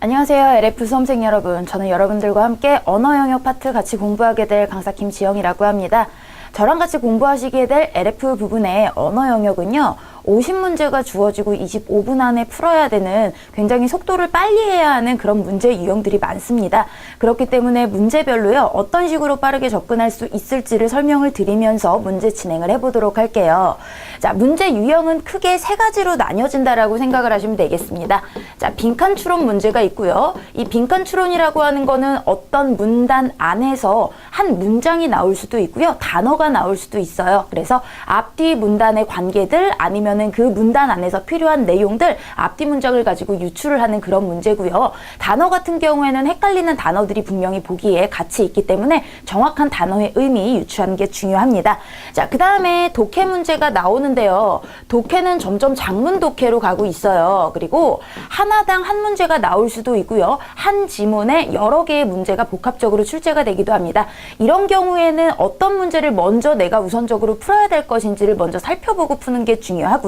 안녕하세요. LF 수험생 여러분. 저는 여러분들과 함께 언어 영역 파트 같이 공부하게 될 강사 김지영이라고 합니다. 저랑 같이 공부하시게 될 LF 부분의 언어 영역은요. 50문제가 주어지고 25분 안에 풀어야 되는 굉장히 속도를 빨리 해야 하는 그런 문제 유형들이 많습니다. 그렇기 때문에 문제별로요. 어떤 식으로 빠르게 접근할 수 있을지를 설명을 드리면서 문제 진행을 해보도록 할게요. 자, 문제 유형은 크게 세 가지로 나뉘어진다라고 생각을 하시면 되겠습니다. 자, 빈칸 추론 문제가 있고요. 이 빈칸 추론이라고 하는 거는 어떤 문단 안에서 한 문장이 나올 수도 있고요. 단어가 나올 수도 있어요. 그래서 앞뒤 문단의 관계들 아니면 그 문단 안에서 필요한 내용들 앞뒤 문장을 가지고 유출을 하는 그런 문제고요. 단어 같은 경우에는 헷갈리는 단어들이 분명히 보기에 같이 있기 때문에 정확한 단어의 의미 유추하는 게 중요합니다. 자, 그 다음에 독해 문제가 나오는데요. 독해는 점점 장문 독해로 가고 있어요. 그리고 하나당 한 문제가 나올 수도 있고요. 한 지문에 여러 개의 문제가 복합적으로 출제가 되기도 합니다. 이런 경우에는 어떤 문제를 먼저 내가 우선적으로 풀어야 될 것인지를 먼저 살펴보고 푸는 게 중요하고요.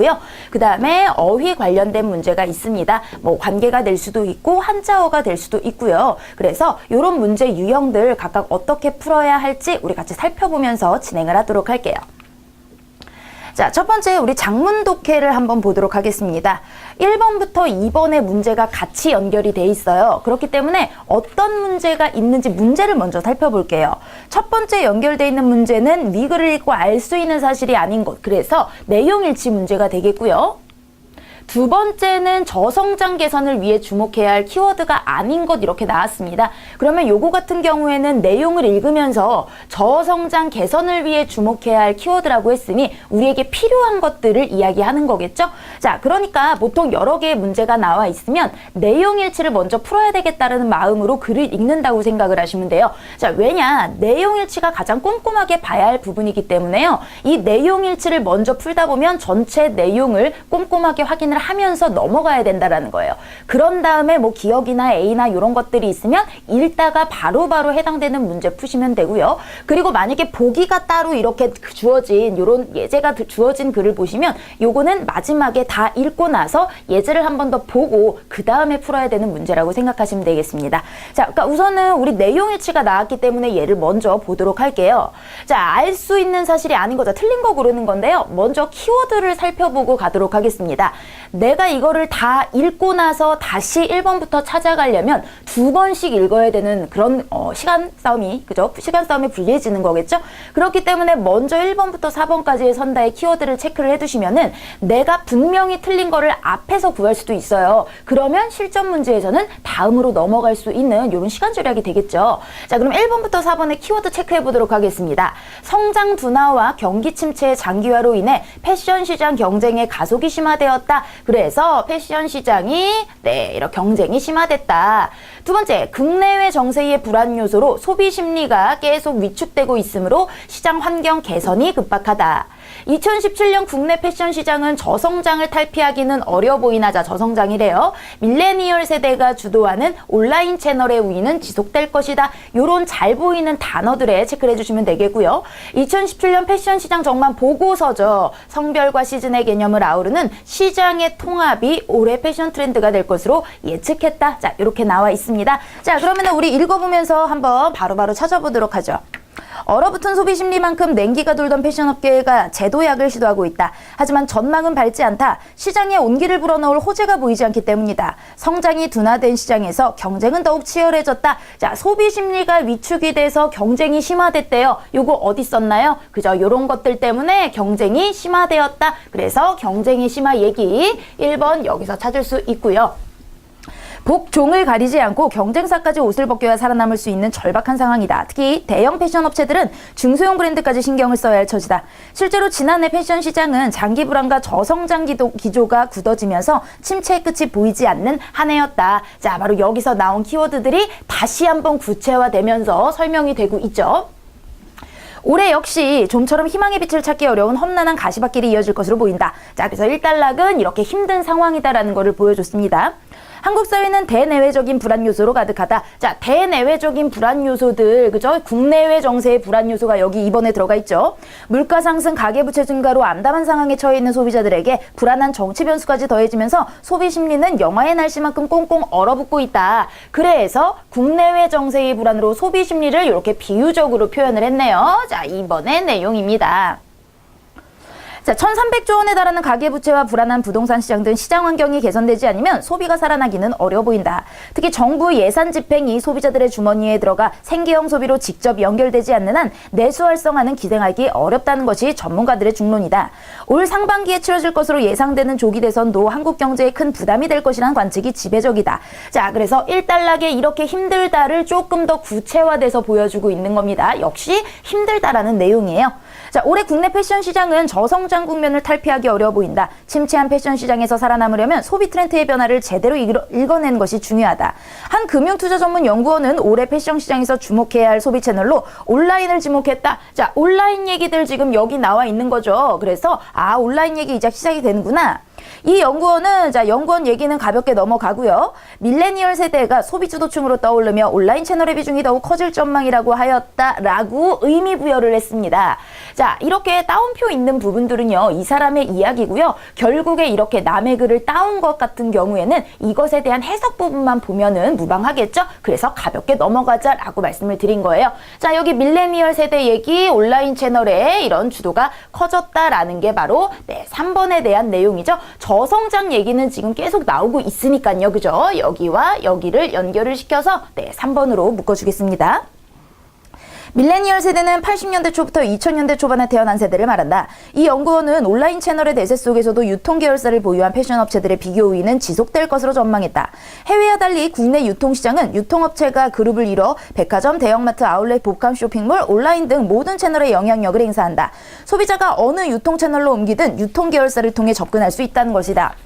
그 다음에 어휘 관련된 문제가 있습니다. 뭐 관계가 될 수도 있고 한자어가 될 수도 있고요. 그래서 이런 문제 유형들 각각 어떻게 풀어야 할지 우리 같이 살펴보면서 진행을 하도록 할게요. 자, 첫 번째 우리 장문 독해를 한번 보도록 하겠습니다. 1번부터 2번의 문제가 같이 연결이 돼 있어요. 그렇기 때문에 어떤 문제가 있는지 문제를 먼저 살펴볼게요. 첫 번째 연결돼 있는 문제는 네 글을 읽고 알 수 있는 사실이 아닌 것. 그래서 내용일치 문제가 되겠고요. 두 번째는 저성장 개선을 위해 주목해야 할 키워드가 아닌 것 이렇게 나왔습니다. 그러면 요거 같은 경우에는 내용을 읽으면서 저성장 개선을 위해 주목해야 할 키워드라고 했으니 우리에게 필요한 것들을 이야기하는 거겠죠? 자, 그러니까 보통 여러 개의 문제가 나와 있으면 내용일치를 먼저 풀어야 되겠다는 마음으로 글을 읽는다고 생각을 하시면 돼요. 자, 왜냐? 내용일치가 가장 꼼꼼하게 봐야 할 부분이기 때문에요. 이 내용일치를 먼저 풀다 보면 전체 내용을 꼼꼼하게 확인을 하면서 넘어가야 된다라는 거예요. 그런 다음에 뭐 기억이나 A나 이런 것들이 있으면 읽다가 바로바로 해당되는 문제 푸시면 되고요. 그리고 만약에 보기가 따로 이렇게 주어진 이런 예제가 주어진 글을 보시면 요거는 마지막에 다 읽고 나서 예제를 한 번 더 보고 그 다음에 풀어야 되는 문제라고 생각하시면 되겠습니다. 자, 그러니까 우선은 우리 내용일치가 나왔기 때문에 얘를 먼저 보도록 할게요. 자, 알 수 있는 사실이 아닌 거죠. 틀린 거 고르는 건데요. 먼저 키워드를 살펴보고 가도록 하겠습니다. 내가 이거를 다 읽고 나서 다시 1번부터 찾아가려면 2번씩 읽어야 되는 그런 시간 싸움이, 그죠? 시간 싸움이 불리해지는 거겠죠? 그렇기 때문에 먼저 1번부터 4번까지의 선다의 키워드를 체크를 해두시면은 내가 분명히 틀린 거를 앞에서 구할 수도 있어요. 그러면 실전 문제에서는 다음으로 넘어갈 수 있는 이런 시간 절약이 되겠죠. 자, 그럼 1번부터 4번의 키워드 체크해 보도록 하겠습니다. 성장 둔화와 경기 침체의 장기화로 인해 패션 시장 경쟁의 가속이 심화되었다. 그래서 패션 시장이 이렇게 경쟁이 심화됐다. 두 번째, 국내외 정세의 불안 요소로 소비 심리가 계속 위축되고 있으므로 시장 환경 개선이 급박하다. 2017년 국내 패션 시장은 저성장을 탈피하기는 어려 보이나 자 저성장이래요. 밀레니얼 세대가 주도하는 온라인 채널의 우위는 지속될 것이다. 요런 잘 보이는 단어들에 체크를 해주시면 되겠고요. 2017년 패션 시장 전망 보고서죠. 성별과 시즌의 개념을 아우르는 시장의 통합이 올해 패션 트렌드가 될 것으로 예측했다. 자, 이렇게 나와 있습니다. 자, 그러면 우리 읽어보면서 한번 바로바로 찾아보도록 하죠. 얼어붙은 소비 심리만큼 냉기가 돌던 패션업계가 제도약을 시도하고 있다. 하지만 전망은 밝지 않다. 시장에 온기를 불어넣을 호재가 보이지 않기 때문이다. 성장이 둔화된 시장에서 경쟁은 더욱 치열해졌다. 자, 소비 심리가 위축이 돼서 경쟁이 심화됐대요. 요거 어디 썼나요? 그죠? 요런 것들 때문에 경쟁이 심화되었다. 그래서 경쟁이 심화 얘기 1번 여기서 찾을 수 있고요. 복종을 가리지 않고 경쟁사까지 옷을 벗겨야 살아남을 수 있는 절박한 상황이다. 특히 대형 패션 업체들은 중소형 브랜드까지 신경을 써야 할 처지다. 실제로 지난해 패션 시장은 장기 불안과 저성장 기조가 굳어지면서 침체의 끝이 보이지 않는 한 해였다. 자, 바로 여기서 나온 키워드들이 다시 한번 구체화되면서 설명이 되고 있죠. 올해 역시 좀처럼 희망의 빛을 찾기 어려운 험난한 가시밭길이 이어질 것으로 보인다. 자, 그래서 일단락은 이렇게 힘든 상황이다라는 것을 보여줬습니다. 한국 사회는 대내외적인 불안 요소로 가득하다. 자, 대내외적인 불안 요소들, 그죠? 국내외 정세의 불안 요소가 여기 이번에 들어가 있죠. 물가 상승, 가계부채 증가로 암담한 상황에 처해 있는 소비자들에게 불안한 정치 변수까지 더해지면서 소비 심리는 영하의 날씨만큼 꽁꽁 얼어붙고 있다. 그래서 국내외 정세의 불안으로 소비 심리를 이렇게 비유적으로 표현을 했네요. 자, 이번의 내용입니다. 자, 1,300조 원에 달하는 가계부채와 불안한 부동산 시장 등 시장 환경이 개선되지 않으면 소비가 살아나기는 어려워 보인다. 특히 정부 예산 집행이 소비자들의 주머니에 들어가 생계형 소비로 직접 연결되지 않는 한 내수 활성화는 기대하기 어렵다는 것이 전문가들의 중론이다. 올 상반기에 치러질 것으로 예상되는 조기 대선도 한국 경제에 큰 부담이 될 것이라는 관측이 지배적이다. 자, 그래서 1달락에 이렇게 힘들다를 조금 더 구체화돼서 보여주고 있는 겁니다. 역시 힘들다라는 내용이에요. 자, 올해 국내 패션 시장은 저성장 국면을 탈피하기 어려워 보인다. 침체한 패션 시장에서 살아남으려면 소비 트렌드의 변화를 제대로 읽어내는 것이 중요하다. 한 금융투자 전문 연구원은 올해 패션 시장에서 주목해야 할 소비 채널로 온라인을 지목했다. 자, 온라인 얘기들 지금 여기 나와 있는 거죠. 그래서 온라인 얘기 이제 시작이 되는구나. 이 연구원은 연구원 얘기는 가볍게 넘어가고요. 밀레니얼 세대가 소비 주도층으로 떠오르며 온라인 채널의 비중이 더욱 커질 전망이라고 하였다라고 의미 부여를 했습니다. 자, 이렇게 따옴표 있는 부분들은요, 이 사람의 이야기고요. 결국에 이렇게 남의 글을 따온 것 같은 경우에는 이것에 대한 해석 부분만 보면은 무방하겠죠? 그래서 가볍게 넘어가자라고 말씀을 드린 거예요. 자, 여기 밀레니얼 세대 얘기, 온라인 채널에 이런 주도가 커졌다라는 게 바로 3번에 대한 내용이죠. 저성장 얘기는 지금 계속 나오고 있으니까요. 그죠? 여기와 여기를 연결을 시켜서 3번으로 묶어주겠습니다. 밀레니얼 세대는 80년대 초부터 2000년대 초반에 태어난 세대를 말한다. 이 연구원은 온라인 채널의 대세 속에서도 유통계열사를 보유한 패션 업체들의 비교 우위는 지속될 것으로 전망했다. 해외와 달리 국내 유통시장은 유통업체가 그룹을 이뤄 백화점, 대형마트, 아울렛, 복합 쇼핑몰, 온라인 등 모든 채널에 영향력을 행사한다. 소비자가 어느 유통채널로 옮기든 유통계열사를 통해 접근할 수 있다는 것이다.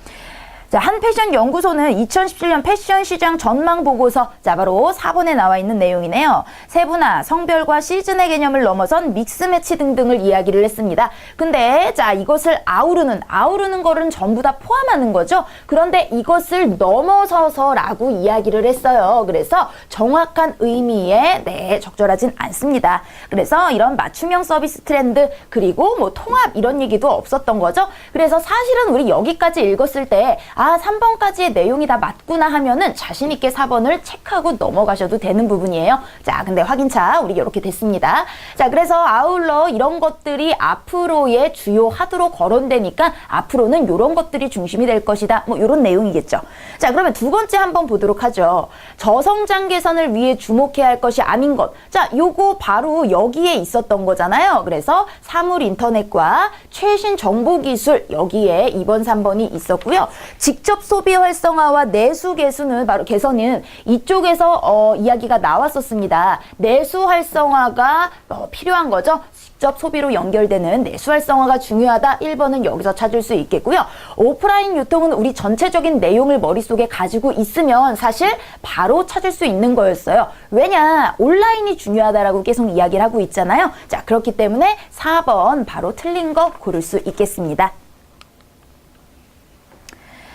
자, 한 패션 연구소는 2017년 패션 시장 전망 보고서, 바로 4번에 나와 있는 내용이네요. 세분화, 성별과 시즌의 개념을 넘어선 믹스 매치 등등을 이야기를 했습니다. 근데 이것을 아우르는 거는 전부 다 포함하는 거죠. 그런데 이것을 넘어서서라고 이야기를 했어요. 그래서 정확한 의미에 적절하진 않습니다. 그래서 이런 맞춤형 서비스 트렌드, 그리고 통합 이런 얘기도 없었던 거죠. 그래서 사실은 우리 여기까지 읽었을 때 3번까지의 내용이 다 맞구나 하면은 자신있게 4번을 체크하고 넘어가셔도 되는 부분이에요. 자, 근데 확인차 우리 이렇게 됐습니다. 자, 그래서 아울러 이런 것들이 앞으로의 주요 하드로 거론되니까 앞으로는 이런 것들이 중심이 될 것이다. 이런 내용이겠죠. 자, 그러면 두 번째 한번 보도록 하죠. 저성장 개선을 위해 주목해야 할 것이 아닌 것. 자, 요거 바로 여기에 있었던 거잖아요. 그래서 사물 인터넷과 최신 정보기술, 여기에 2번, 3번이 있었고요. 직접 소비 활성화와 내수 개선은 바로 개선은 이쪽에서 이야기가 나왔었습니다. 내수 활성화가 필요한 거죠. 직접 소비로 연결되는 내수 활성화가 중요하다. 1번은 여기서 찾을 수 있겠고요. 오프라인 유통은 우리 전체적인 내용을 머릿속에 가지고 있으면 사실 바로 찾을 수 있는 거였어요. 왜냐? 온라인이 중요하다라고 계속 이야기를 하고 있잖아요. 자, 그렇기 때문에 4번 바로 틀린 거 고를 수 있겠습니다.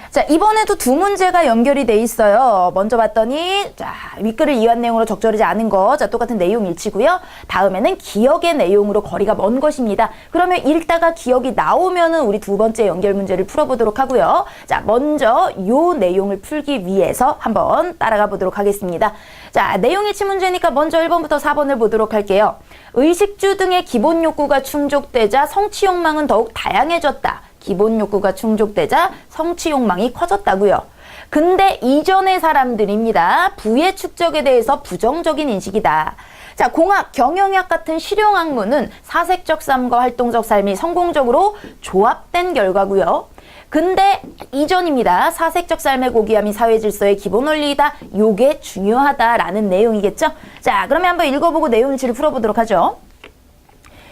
자, 이번에도 두 문제가 연결이 돼 있어요. 먼저 봤더니 윗글을 이해한 내용으로 적절하지 않은 거, 똑같은 내용 일치고요. 다음에는 기억의 내용으로 거리가 먼 것입니다. 그러면 읽다가 기억이 나오면은 우리 두 번째 연결 문제를 풀어보도록 하고요. 자, 먼저 요 내용을 풀기 위해서 한번 따라가 보도록 하겠습니다. 자, 내용 일치 문제니까 먼저 1번부터 4번을 보도록 할게요. 의식주 등의 기본 욕구가 충족되자 성취 욕망은 더욱 다양해졌다. 기본 욕구가 충족되자 성취 욕망이 커졌다고요. 근데 이전의 사람들입니다. 부의 축적에 대해서 부정적인 인식이다. 자, 공학, 경영학 같은 실용학문은 사색적 삶과 활동적 삶이 성공적으로 조합된 결과고요. 근데 이전입니다. 사색적 삶의 고귀함이 사회 질서의 기본 원리이다. 요게 중요하다라는 내용이겠죠. 자, 그러면 한번 읽어보고 내용 일치를 풀어보도록 하죠.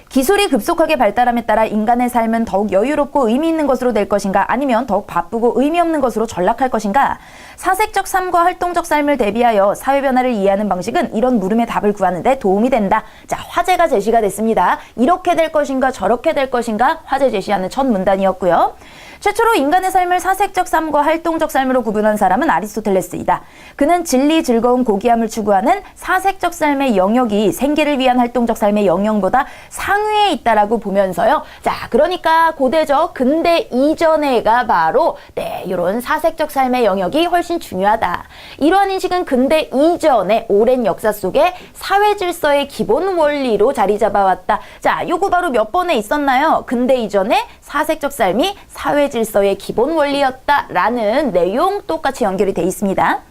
기술이 급속하게 발달함에 따라 인간의 삶은 더욱 여유롭고 의미 있는 것으로 될 것인가, 아니면 더욱 바쁘고 의미 없는 것으로 전락할 것인가? 사색적 삶과 활동적 삶을 대비하여 사회 변화를 이해하는 방식은 이런 물음의 답을 구하는 데 도움이 된다. 자, 화제가 제시가 됐습니다. 이렇게 될 것인가 저렇게 될 것인가 화제 제시하는 첫 문단이었고요. 최초로 인간의 삶을 사색적 삶과 활동적 삶으로 구분한 사람은 아리스토텔레스이다. 그는 진리, 즐거움, 고귀함을 추구하는 사색적 삶의 영역이 생계를 위한 활동적 삶의 영역보다 상위에 있다라고 보면서요. 자, 그러니까 고대적 근대 이전에가 바로 이런 사색적 삶의 영역이 훨씬 중요하다. 이러한 인식은 근대 이전의 오랜 역사 속에 사회 질서의 기본 원리로 자리 잡아왔다. 자, 요거 바로 몇 번에 있었나요? 근대 이전에 사색적 삶이 사회 질서의 기본 원리였다라는 내용 똑같이 연결이 돼 있습니다.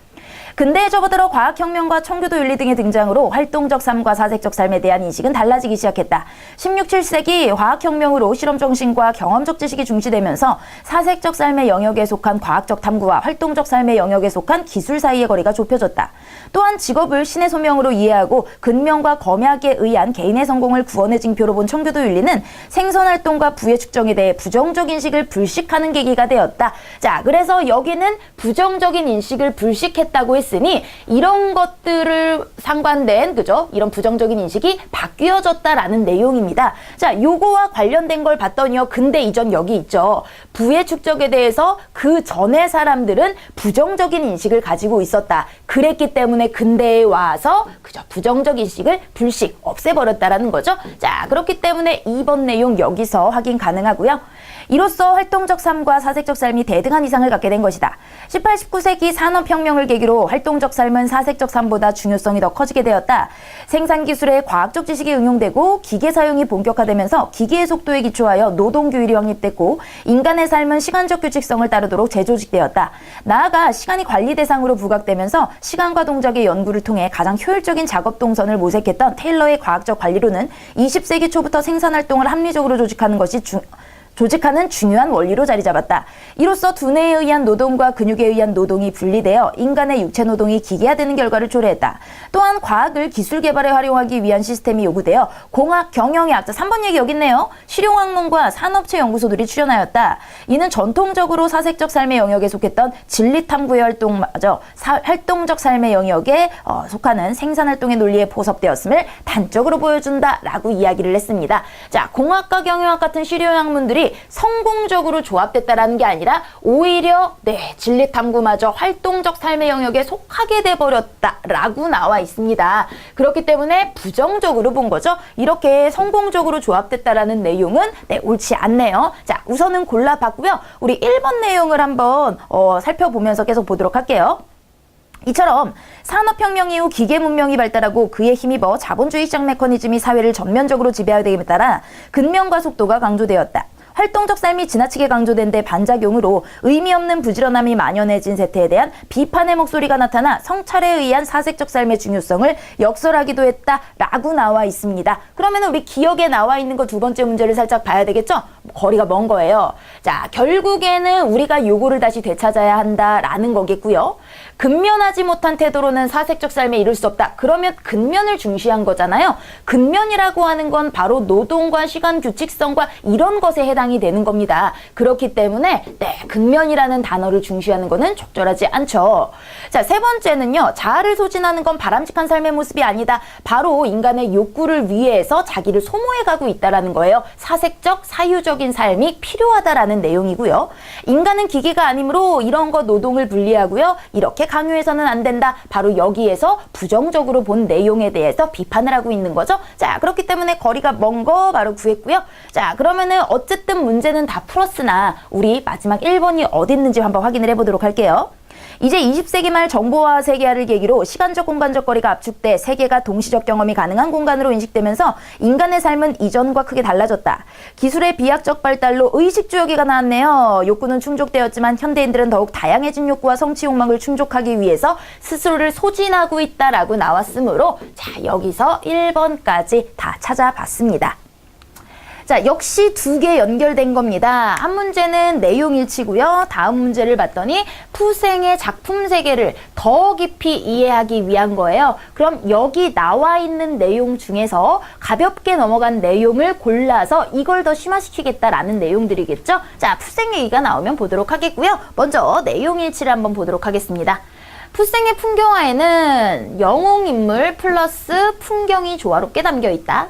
근대에 접어들어 과학혁명과 청교도 윤리 등의 등장으로 활동적 삶과 사색적 삶에 대한 인식은 달라지기 시작했다. 16, 7세기 과학혁명으로 실험정신과 경험적 지식이 중시되면서 사색적 삶의 영역에 속한 과학적 탐구와 활동적 삶의 영역에 속한 기술 사이의 거리가 좁혀졌다. 또한 직업을 신의 소명으로 이해하고 근면과 검약에 의한 개인의 성공을 구원의 징표로 본 청교도 윤리는 생선활동과 부의 측정에 대해 부정적 인식을 불식하는 계기가 되었다. 자, 그래서 여기는 부정적인 인식을 불식했다고 했습니다. 으니 이런 것들을 상관된 이런 부정적인 인식이 바뀌어졌다라는 내용입니다. 자, 요거와 관련된 걸 봤더니요. 근대 이전 여기 있죠. 부의 축적에 대해서 그 전의 사람들은 부정적인 인식을 가지고 있었다. 그랬기 때문에 근대에 와서 부정적 인식을 불식 없애버렸다라는 거죠. 자, 그렇기 때문에 이번 내용 여기서 확인 가능하고요. 이로써 활동적 삶과 사색적 삶이 대등한 이상을 갖게 된 것이다. 18, 19세기 산업혁명을 계기로 활동적 삶은 사색적 삶보다 중요성이 더 커지게 되었다. 생산기술에 과학적 지식이 응용되고 기계 사용이 본격화되면서 기계의 속도에 기초하여 노동규율이 확립됐고 인간의 삶은 시간적 규칙성을 따르도록 재조직되었다. 나아가 시간이 관리 대상으로 부각되면서 시간과 동작의 연구를 통해 가장 효율적인 작업 동선을 모색했던 테일러의 과학적 관리로는 20세기 초부터 생산활동을 합리적으로 조직하는 중요한 원리로 자리 잡았다. 이로써 두뇌에 의한 노동과 근육에 의한 노동이 분리되어 인간의 육체 노동이 기계화되는 결과를 초래했다. 또한 과학을 기술 개발에 활용하기 위한 시스템이 요구되어 공학, 경영학, 3번 얘기 여기 있네요. 실용학문과 산업체 연구소들이 출현하였다. 이는 전통적으로 사색적 삶의 영역에 속했던 진리탐구의 활동마저 활동적 삶의 영역에 속하는 생산활동의 논리에 포섭되었음을 단적으로 보여준다라고 이야기를 했습니다. 자, 공학과 경영학 같은 실용학문들이 성공적으로 조합됐다라는 게 아니라 오히려 진리탐구마저 활동적 삶의 영역에 속하게 돼버렸다라고 나와 있습니다. 그렇기 때문에 부정적으로 본 거죠. 이렇게 성공적으로 조합됐다라는 내용은 옳지 않네요. 자, 우선은 골라봤고요. 우리 1번 내용을 한번 살펴보면서 계속 보도록 할게요. 이처럼 산업혁명 이후 기계 문명이 발달하고 그에 힘입어 자본주의 시장 메커니즘이 사회를 전면적으로 지배하게 따라 근면과 속도가 강조되었다. 활동적 삶이 지나치게 강조된 데 반작용으로 의미 없는 부지런함이 만연해진 세태에 대한 비판의 목소리가 나타나 성찰에 의한 사색적 삶의 중요성을 역설하기도 했다라고 나와 있습니다. 그러면 우리 기억에 나와 있는 거 두 번째 문제를 살짝 봐야 되겠죠? 거리가 먼 거예요. 자, 결국에는 우리가 요거를 다시 되찾아야 한다라는 거겠고요. 근면하지 못한 태도로는 사색적 삶에 이룰 수 없다. 그러면 근면을 중시한 거잖아요. 근면이라고 하는 건 바로 노동과 시간 규칙성과 이런 것에 해당이 되는 겁니다. 그렇기 때문에 근면이라는 단어를 중시하는 거는 적절하지 않죠. 자, 세 번째는요. 자아를 소진하는 건 바람직한 삶의 모습이 아니다. 바로 인간의 욕구를 위해서 자기를 소모해가고 있다라는 거예요. 사색적, 사유적인 삶이 필요하다라는 내용이고요. 인간은 기계가 아니므로 이런 거 노동을 분리하고요. 이렇게 강요해서는 안 된다. 바로 여기에서 부정적으로 본 내용에 대해서 비판을 하고 있는 거죠. 자, 그렇기 때문에 거리가 먼 거 바로 구했고요. 자, 그러면은 어쨌든 문제는 다 풀었으나 우리 마지막 1번이 어디 있는지 한번 확인을 해보도록 할게요. 이제 20세기 말 정보화 세계화를 계기로 시간적 공간적 거리가 압축돼 세계가 동시적 경험이 가능한 공간으로 인식되면서 인간의 삶은 이전과 크게 달라졌다. 기술의 비약적 발달로 의식주의가 나왔네요. 욕구는 충족되었지만 현대인들은 더욱 다양해진 욕구와 성취 욕망을 충족하기 위해서 스스로를 소진하고 있다라고 나왔으므로 자, 여기서 1번까지 다 찾아봤습니다. 자, 역시 두 개 연결된 겁니다. 한 문제는 내용 일치고요. 다음 문제를 봤더니 푸생의 작품 세계를 더 깊이 이해하기 위한 거예요. 그럼 여기 나와 있는 내용 중에서 가볍게 넘어간 내용을 골라서 이걸 더 심화시키겠다라는 내용들이겠죠. 자, 푸생 얘기가 나오면 보도록 하겠고요. 먼저 내용 일치를 한번 보도록 하겠습니다. 푸생의 풍경화에는 영웅인물 플러스 풍경이 조화롭게 담겨 있다.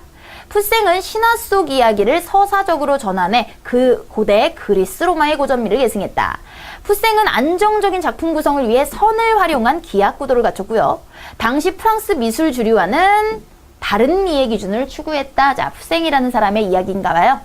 풋생은 신화 속 이야기를 서사적으로 전환해 그 고대 그리스 로마의 고전미를 계승했다. 풋생은 안정적인 작품 구성을 위해 선을 활용한 기악 구도를 갖췄고요. 당시 프랑스 미술 주류와는 다른 미의 기준을 추구했다. 자, 풋생이라는 사람의 이야기인가 봐요.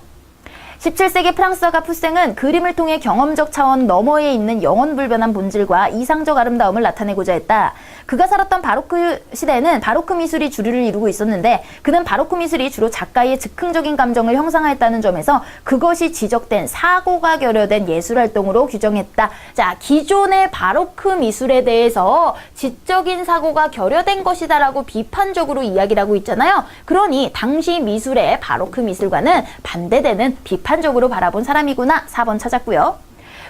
17세기 프랑스 화가 풋생은 그림을 통해 경험적 차원 너머에 있는 영원불변한 본질과 이상적 아름다움을 나타내고자 했다. 그가 살았던 바로크 시대에는 바로크 미술이 주류를 이루고 있었는데 그는 바로크 미술이 주로 작가의 즉흥적인 감정을 형상화했다는 점에서 그것이 지적된 사고가 결여된 예술활동으로 규정했다. 자, 기존의 바로크 미술에 대해서 지적인 사고가 결여된 것이다라고 비판적으로 이야기를 하고 있잖아요. 그러니 당시 미술의 바로크 미술과는 반대되는 비판적으로 바라본 사람이구나. 4번 찾았고요.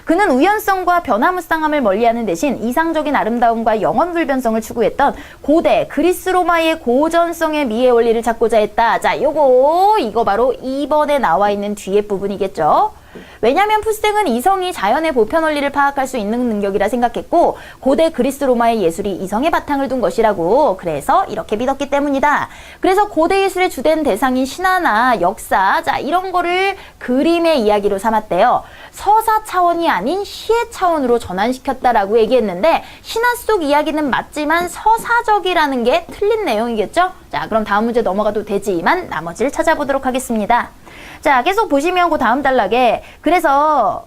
그는 우연성과 변화무쌍함을 멀리하는 대신 이상적인 아름다움과 영원불변성을 추구했던 고대 그리스 로마의 고전성의 미의 원리를 찾고자 했다. 자, 이거 바로 2번에 나와 있는 뒤에 부분이겠죠. 왜냐하면 풋생은 이성이 자연의 보편 원리를 파악할 수 있는 능력이라 생각했고 고대 그리스 로마의 예술이 이성의 바탕을 둔 것이라고 그래서 이렇게 믿었기 때문이다. 그래서 고대 예술의 주된 대상인 신화나 역사 자 이런 거를 그림의 이야기로 삼았대요. 서사 차원이 아닌 시의 차원으로 전환시켰다라고 얘기했는데 신화 속 이야기는 맞지만 서사적이라는 게 틀린 내용이겠죠? 자, 그럼 다음 문제 넘어가도 되지만 나머지를 찾아보도록 하겠습니다. 자, 계속 보시면 그 다음 단락에 그래서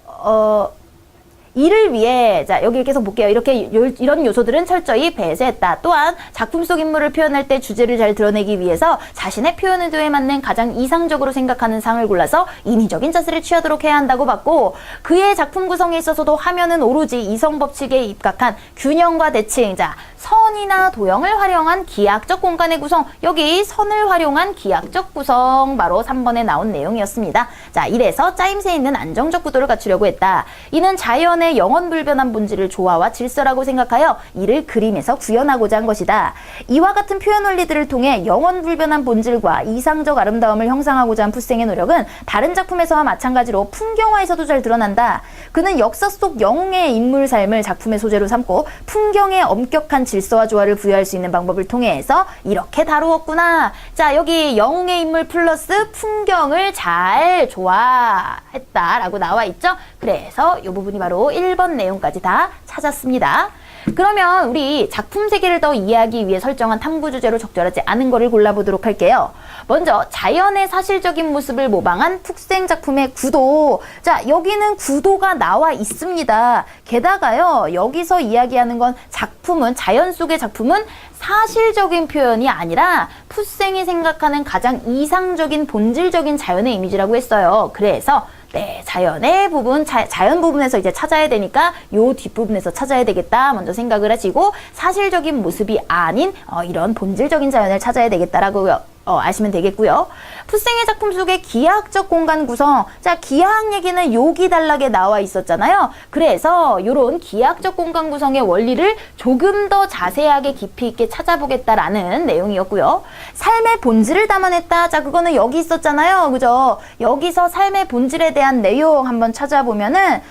이를 위해 자 여기 계속 볼게요. 이런 요소들은 철저히 배제했다. 또한 작품 속 인물을 표현할 때 주제를 잘 드러내기 위해서 자신의 표현 의도에 맞는 가장 이상적으로 생각하는 상을 골라서 인위적인 자세를 취하도록 해야 한다고 봤고 그의 작품 구성에 있어서도 화면은 오로지 이성 법칙에 입각한 균형과 대칭 자 선이나 도형을 활용한 기하학적 공간의 구성 여기 선을 활용한 기하학적 구성 바로 3번에 나온 내용이었습니다. 자 이래서 짜임새 있는 안정적 구도를 갖추려고 했다. 이는 자연의 영원불변한 본질을 조화와 질서라고 생각하여 이를 그림에서 구현하고자 한 것이다. 이와 같은 표현 원리들을 통해 영원불변한 본질과 이상적 아름다움을 형상하고자 한 풋생의 노력은 다른 작품에서와 마찬가지로 풍경화에서도 잘 드러난다. 그는 역사 속 영웅의 인물 삶을 작품의 소재로 삼고 풍경의 엄격한 질서와 조화를 부여할 수 있는 방법을 통해서 이렇게 다루었구나. 자 여기 영웅의 인물 플러스 풍경을 잘 조화했다라고 나와 있죠. 그래서 이 부분이 바로 1번 내용까지 다 찾았습니다. 그러면 우리 작품 세계를 더 이해하기 위해 설정한 탐구 주제로 적절하지 않은 거를 골라보도록 할게요. 먼저 자연의 사실적인 모습을 모방한 풋생 작품의 구도. 자, 여기는 구도가 나와 있습니다. 게다가요, 여기서 이야기하는 건 작품은 자연 속의 작품은 사실적인 표현이 아니라 풋생이 생각하는 가장 이상적인 본질적인 자연의 이미지라고 했어요. 그래서 네, 자연의 부분, 자연 부분에서 이제 찾아야 되니까 요 뒷부분에서 찾아야 되겠다 먼저 생각을 하시고 사실적인 모습이 아닌 이런 본질적인 자연을 찾아야 되겠다라고 아시면 되겠고요. 풋생의 작품 속의 기하학적 공간 구성. 자, 기하학 얘기는 여기 단락에 나와 있었잖아요. 그래서 요런 기하학적 공간 구성의 원리를 조금 더 자세하게 깊이 있게 찾아보겠다라는 내용이었고요. 삶의 본질을 담아냈다. 자, 그거는 여기 있었잖아요. 그죠? 여기서 삶의 본질에 대한 내용 한번 찾아보면은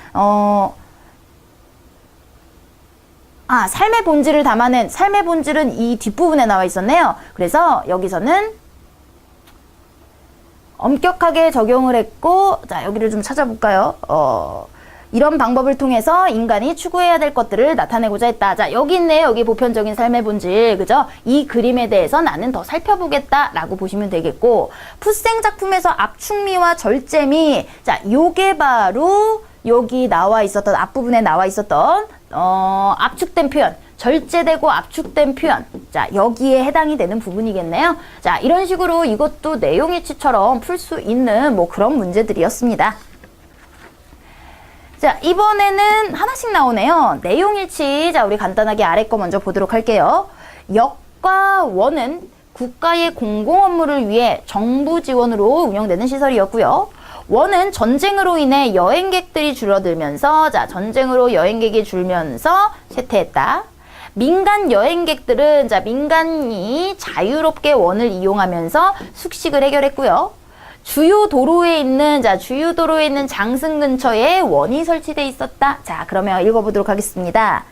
삶의 본질을 담아낸 삶의 본질은 이 뒷부분에 나와 있었네요. 그래서 여기서는 엄격하게 적용을 했고 자 여기를 좀 찾아볼까요? 이런 방법을 통해서 인간이 추구해야 될 것들을 나타내고자 했다. 자 여기 있네요. 여기 보편적인 삶의 본질 그죠? 이 그림에 대해서 나는 더 살펴보겠다 라고 보시면 되겠고 풋생 작품에서 압축미와 절제미 자 요게 바로 여기 나와 있었던 앞부분에 나와 있었던 압축된 표현 절제되고 압축된 표현 자 여기에 해당이 되는 부분이겠네요. 자 이런 식으로 이것도 내용일치처럼 풀 수 있는 뭐 그런 문제들이었습니다. 자 이번에는 하나씩 나오네요. 내용일치 자 우리 간단하게 아래 거 먼저 보도록 할게요. 역과 원은 국가의 공공 업무를 위해 정부 지원으로 운영되는 시설이었고요. 원은 전쟁으로 인해 여행객들이 줄어들면서 자 전쟁으로 여행객이 줄면서 쇠퇴했다. 민간 여행객들은 자 민간이 자유롭게 원을 이용하면서 숙식을 해결했고요. 주요 도로에 있는 장승 근처에 원이 설치돼 있었다. 자 그러면 읽어보도록 하겠습니다.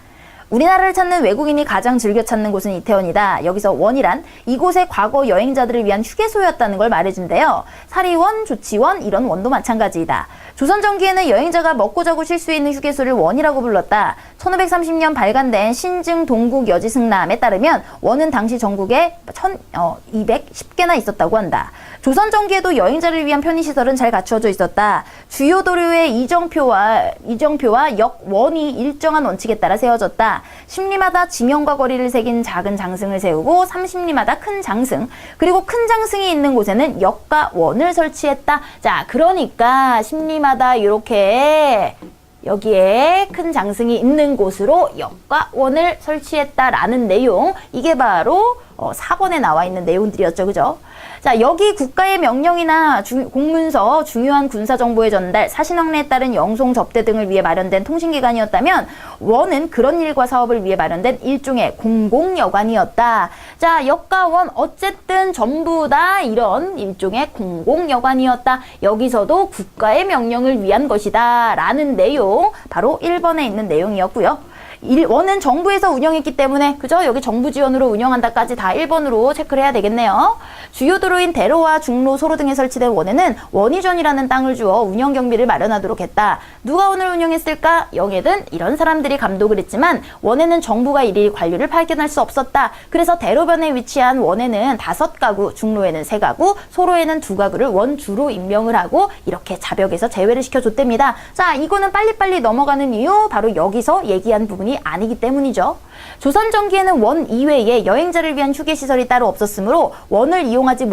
우리나라를 찾는 외국인이 가장 즐겨 찾는 곳은 이태원이다. 여기서 원이란 이곳의 과거 여행자들을 위한 휴게소였다는 걸 말해준대요. 사리원, 조치원 이런 원도 마찬가지이다. 조선 전기에는 여행자가 먹고 자고 쉴 수 있는 휴게소를 원이라고 불렀다. 1530년 발간된 신증 동국 여지승남에 따르면 원은 당시 전국에 1210개나 있었다고 한다. 조선 전기에도 여행자를 위한 편의시설은 잘 갖추어져 있었다. 주요 도로의 이정표와 역원이 일정한 원칙에 따라 세워졌다. 10리마다 지명과 거리를 새긴 작은 장승을 세우고 30리마다 큰 장승, 그리고 큰 장승이 있는 곳에는 역과 원을 설치했다. 자, 그러니까 10리마다 이렇게 여기에 큰 장승이 있는 곳으로 역과 원을 설치했다라는 내용, 이게 바로 4번에 나와 있는 내용들이었죠. 그죠? 자, 여기 국가의 명령이나 공문서, 중요한 군사정보의 전달, 사신왕래에 따른 영송 접대 등을 위해 마련된 통신기관이었다면 원은 그런 일과 사업을 위해 마련된 일종의 공공여관이었다. 자, 역과 원 어쨌든 전부 다 이런 일종의 공공여관이었다. 여기서도 국가의 명령을 위한 것이다 라는 내용, 바로 1번에 있는 내용이었고요. 원은 정부에서 운영했기 때문에, 그죠? 여기 정부 지원으로 운영한다까지 다 1번으로 체크를 해야 되겠네요. 주요 도로인 대로와 중로, 소로 등에 설치된 원에는 원의전이라는 땅을 주어 운영 경비를 마련하도록 했다. 누가 원을 운영했을까? 영예든 이런 사람들이 감독을 했지만 원에는 정부가 일일 관료를 파견할 수 없었다. 그래서 대로변에 위치한 원에는 5가구, 중로에는 3가구, 소로에는 2가구를 원주로 임명을 하고 이렇게 자벽에서 제외를 시켜줬답니다. 자, 이거는 빨리빨리 넘어가는 이유, 바로 여기서 얘기한 부분이 아니기 때문이죠. 조선 전기에는 원 이외에 여행자를 위한 휴게시설이 따로 없었으므로 원을 이용하지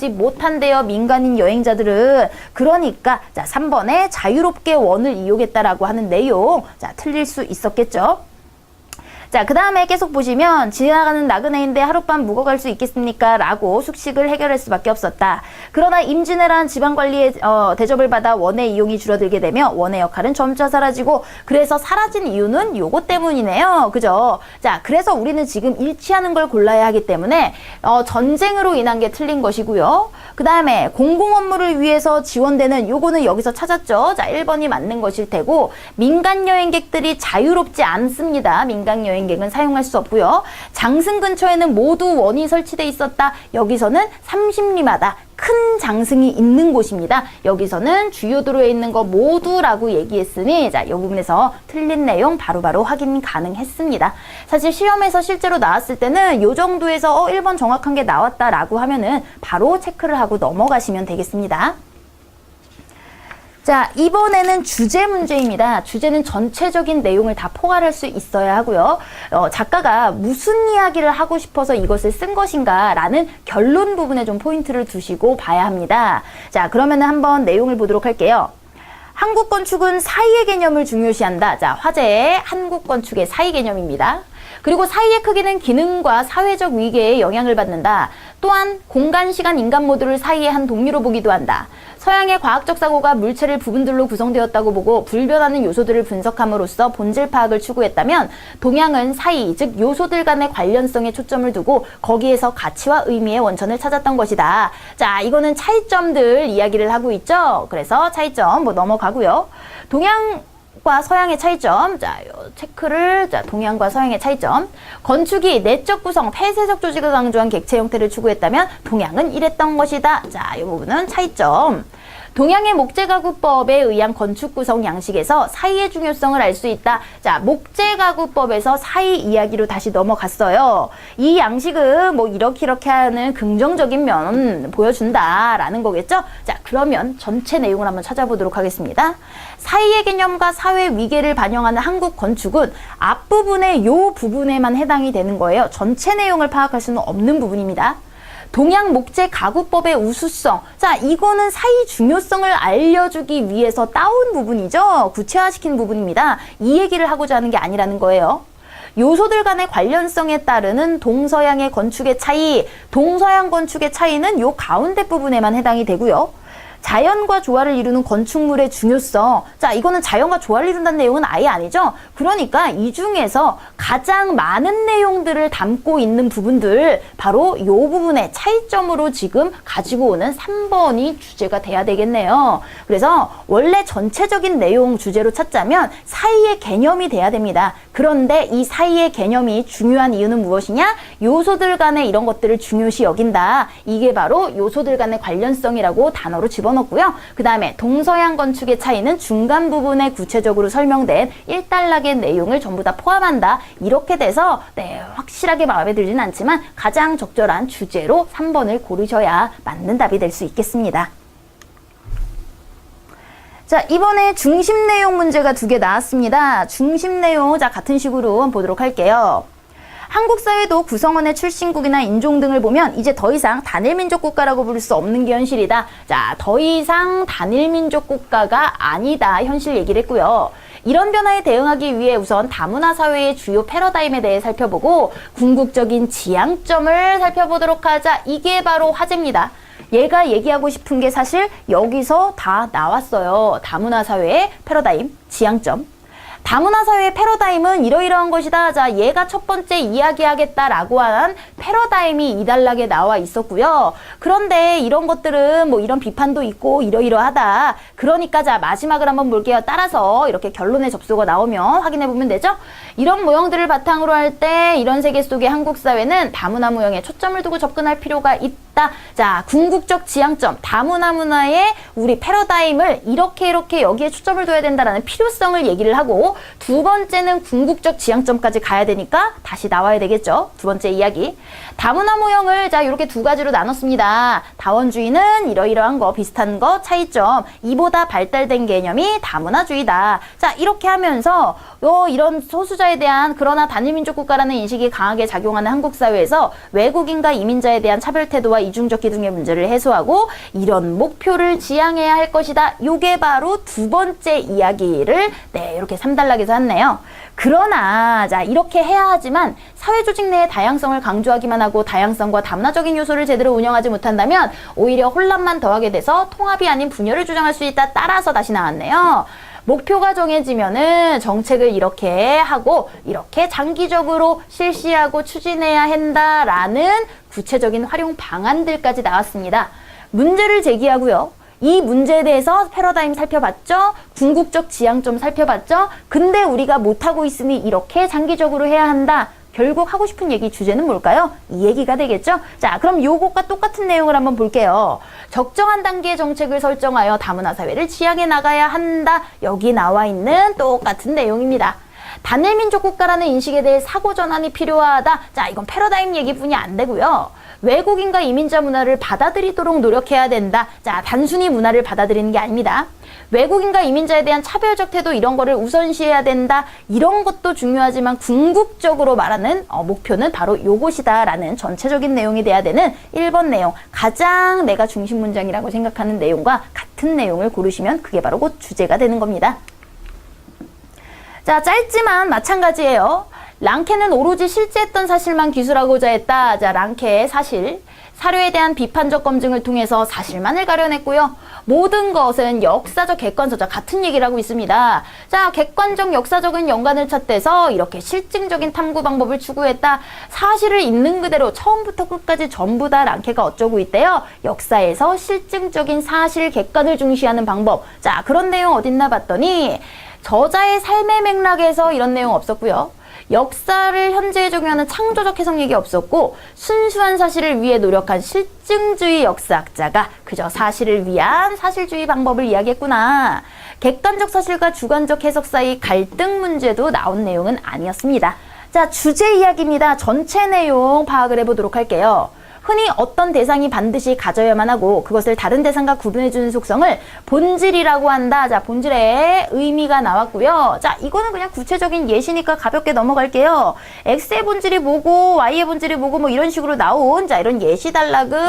못한대요. 민간인 여행자들은. 그러니까 자, 3번에 자유롭게 원을 이용했다라고 하는 내용, 자, 틀릴 수 있었겠죠. 자, 그 다음에 계속 보시면 지나가는 나그네인데 하룻밤 묵어갈 수 있겠습니까? 라고 숙식을 해결할 수밖에 없었다. 그러나 임진왜란 지방관리의 대접을 받아 원의 이용이 줄어들게 되며 원의 역할은 점차 사라지고, 그래서 사라진 이유는 요거 때문이네요. 그죠? 자, 그래서 우리는 지금 일치하는 걸 골라야 하기 때문에 전쟁으로 인한 게 틀린 것이고요. 그 다음에 공공 업무를 위해서 지원되는 요거는 여기서 찾았죠. 자, 1번이 맞는 것일 테고, 민간 여행객들이 자유롭지 않습니다. 민간 여행객은 사용할 수 없고요. 장승 근처에는 모두 원이 설치돼 있었다. 여기서는 30리마다 큰 장승이 있는 곳입니다. 여기서는 주요 도로에 있는 거 모두라고 얘기했으니, 자, 이 부분에서 틀린 내용 바로바로 확인 가능했습니다. 사실 시험에서 실제로 나왔을 때는 이 정도에서 1번 정확한 게 나왔다라고 하면은 바로 체크를 하고 넘어가시면 되겠습니다. 자, 이번에는 주제 문제입니다. 주제는 전체적인 내용을 다 포괄할 수 있어야 하고요. 작가가 무슨 이야기를 하고 싶어서 이것을 쓴 것인가 라는 결론 부분에 좀 포인트를 두시고 봐야 합니다. 자, 그러면 한번 내용을 보도록 할게요. 한국 건축은 사이의 개념을 중요시한다. 자, 화제의 한국 건축의 사이 개념입니다. 그리고 사이의 크기는 기능과 사회적 위계에 영향을 받는다. 또한 공간, 시간, 인간 모두를 사이의 한 동류로 보기도 한다. 서양의 과학적 사고가 물체를 부분들로 구성되었다고 보고 불변하는 요소들을 분석함으로써 본질 파악을 추구했다면, 동양은 사이, 즉 요소들 간의 관련성에 초점을 두고 거기에서 가치와 의미의 원천을 찾았던 것이다. 자, 이거는 차이점들 이야기를 하고 있죠. 그래서 차이점 넘어가고요. 동양과 서양의 차이점, 자, 체크를, 자, 동양과 서양의 차이점. 건축이 내적 구성, 폐쇄적 조직을 강조한 객체 형태를 추구했다면 동양은 이랬던 것이다. 자, 이 부분은 차이점. 동양의 목재가구법에 의한 건축 구성 양식에서 사이의 중요성을 알 수 있다. 자, 목재가구법에서 사이 이야기로 다시 넘어갔어요. 이 양식은 이렇게 하는 긍정적인 면 보여준다라는 거겠죠? 자, 그러면 전체 내용을 한번 찾아보도록 하겠습니다. 사이의 개념과 사회 위계를 반영하는 한국 건축은 앞부분의 요 부분에만 해당이 되는 거예요. 전체 내용을 파악할 수는 없는 부분입니다. 동양 목재 가구법의 우수성. 자, 이거는 사이 중요성을 알려주기 위해서 따온 부분이죠. 구체화시킨 부분입니다. 이 얘기를 하고자 하는 게 아니라는 거예요. 요소들 간의 관련성에 따르는 동서양의 건축의 차이. 동서양 건축의 차이는 요 가운데 부분에만 해당이 되고요. 자연과 조화를 이루는 건축물의 중요성. 자, 이거는 자연과 조화를 이룬다는 내용은 아예 아니죠. 그러니까 이 중에서 가장 많은 내용들을 담고 있는 부분들, 바로 이 부분의 차이점으로 지금 가지고 오는 3번이 주제가 돼야 되겠네요. 그래서 원래 전체적인 내용 주제로 찾자면 사이의 개념이 돼야 됩니다. 그런데 이 사이의 개념이 중요한 이유는 무엇이냐? 요소들 간의 이런 것들을 중요시 여긴다. 이게 바로 요소들 간의 관련성이라고 단어로 집어넣고요. 그 다음에 동서양 건축의 차이는 중간 부분에 구체적으로 설명된 1단락의 내용을 전부 다 포함한다. 이렇게 돼서 확실하게 마음에 들진 않지만 가장 적절한 주제로 3번을 고르셔야 맞는 답이 될 수 있겠습니다. 자, 이번에 중심 내용 문제가 2개 나왔습니다. 중심 내용, 자, 같은 식으로 보도록 할게요. 한국 사회도 구성원의 출신국이나 인종 등을 보면 이제 더 이상 단일민족 국가라고 부를 수 없는 게 현실이다. 자, 더 이상 단일민족 국가가 아니다. 현실 얘기를 했고요. 이런 변화에 대응하기 위해 우선 다문화 사회의 주요 패러다임에 대해 살펴보고 궁극적인 지향점을 살펴보도록 하자. 이게 바로 화제입니다. 얘가 얘기하고 싶은 게 사실 여기서 다 나왔어요. 다문화 사회의 패러다임, 지향점. 다문화 사회의 패러다임은 이러이러한 것이다. 자, 얘가 첫 번째 이야기하겠다라고 한 패러다임이 2단락에 나와 있었고요. 그런데 이런 것들은 뭐 이런 비판도 있고 이러이러하다. 그러니까 자, 마지막을 한번 볼게요. 따라서 이렇게 결론의 접수가 나오면 확인해 보면 되죠. 이런 모형들을 바탕으로 할 때 이런 세계 속의 한국 사회는 다문화 모형에 초점을 두고 접근할 필요가 있다. 자, 궁극적 지향점, 다문화 문화의 우리 패러다임을 이렇게 여기에 초점을 둬야 된다라는 필요성을 얘기를 하고, 두 번째는 궁극적 지향점까지 가야 되니까 다시 나와야 되겠죠. 두 번째 이야기. 다문화 모형을 자, 이렇게 2가지로 나눴습니다. 다원주의는 이러이러한 거, 비슷한 거, 차이점. 이보다 발달된 개념이 다문화주의다. 자, 이렇게 하면서 이런 소수자에 대한, 그러나 단일민족 국가라는 인식이 강하게 작용하는 한국 사회에서 외국인과 이민자에 대한 차별 태도와 이중적 기둥의 문제를 해소하고 이런 목표를 지향해야 할 것이다. 요게 바로 두 번째 이야기를 이렇게 3단락에서 했네요. 그러나 자, 이렇게 해야 하지만 사회 조직 내의 다양성을 강조하기만 하고 다양성과 다문화적인 요소를 제대로 운영하지 못한다면 오히려 혼란만 더하게 돼서 통합이 아닌 분열을 주장할 수 있다. 따라서 다시 나왔네요. 목표가 정해지면은 정책을 이렇게 하고 이렇게 장기적으로 실시하고 추진해야 한다라는 구체적인 활용 방안들까지 나왔습니다. 문제를 제기하고요. 이 문제에 대해서 패러다임 살펴봤죠? 궁극적 지향점 살펴봤죠? 근데 우리가 못하고 있으니 이렇게 장기적으로 해야 한다. 결국 하고 싶은 얘기 주제는 뭘까요? 이 얘기가 되겠죠? 자, 그럼 요것과 똑같은 내용을 한번 볼게요. 적정한 단계의 정책을 설정하여 다문화 사회를 지향해 나가야 한다. 여기 나와 있는 똑같은 내용입니다. 단일민족 국가라는 인식에 대해 사고 전환이 필요하다. 자, 이건 패러다임 얘기뿐이 안 되고요. 외국인과 이민자 문화를 받아들이도록 노력해야 된다. 자, 단순히 문화를 받아들이는 게 아닙니다. 외국인과 이민자에 대한 차별적 태도 이런 거를 우선시해야 된다. 이런 것도 중요하지만 궁극적으로 말하는 목표는 바로 요것이다 라는 전체적인 내용이 돼야 되는 1번 내용, 가장 내가 중심 문장이라고 생각하는 내용과 같은 내용을 고르시면 그게 바로 곧 주제가 되는 겁니다. 자, 짧지만 마찬가지예요. 랑케는 오로지 실제했던 사실만 기술하고자 했다. 자, 랑케의 사실. 사료에 대한 비판적 검증을 통해서 사실만을 가려냈고요. 모든 것은 역사적, 객관서적 같은 얘기를 하고 있습니다. 자, 객관적, 역사적인 연관을 찾대서 이렇게 실증적인 탐구 방법을 추구했다. 사실을 있는 그대로 처음부터 끝까지 전부 다 랑케가 어쩌고 있대요. 역사에서 실증적인 사실, 객관을 중시하는 방법. 자, 그런 내용 어딨나 봤더니 저자의 삶의 맥락에서 이런 내용 없었고요. 역사를 현재에 적용하는 창조적 해석 얘기 없었고, 순수한 사실을 위해 노력한 실증주의 역사학자가 그저 사실을 위한 사실주의 방법을 이야기했구나. 객관적 사실과 주관적 해석 사이 갈등 문제도 나온 내용은 아니었습니다. 자, 주제 이야기입니다. 전체 내용 파악을 해보도록 할게요. 흔히 어떤 대상이 반드시 가져야만 하고 그것을 다른 대상과 구분해주는 속성을 본질이라고 한다. 자, 본질의 의미가 나왔고요. 자, 이거는 그냥 구체적인 예시니까 가볍게 넘어갈게요. X의 본질이 뭐고 Y의 본질이 뭐고 뭐 이런 식으로 나온 자, 이런 예시 단락은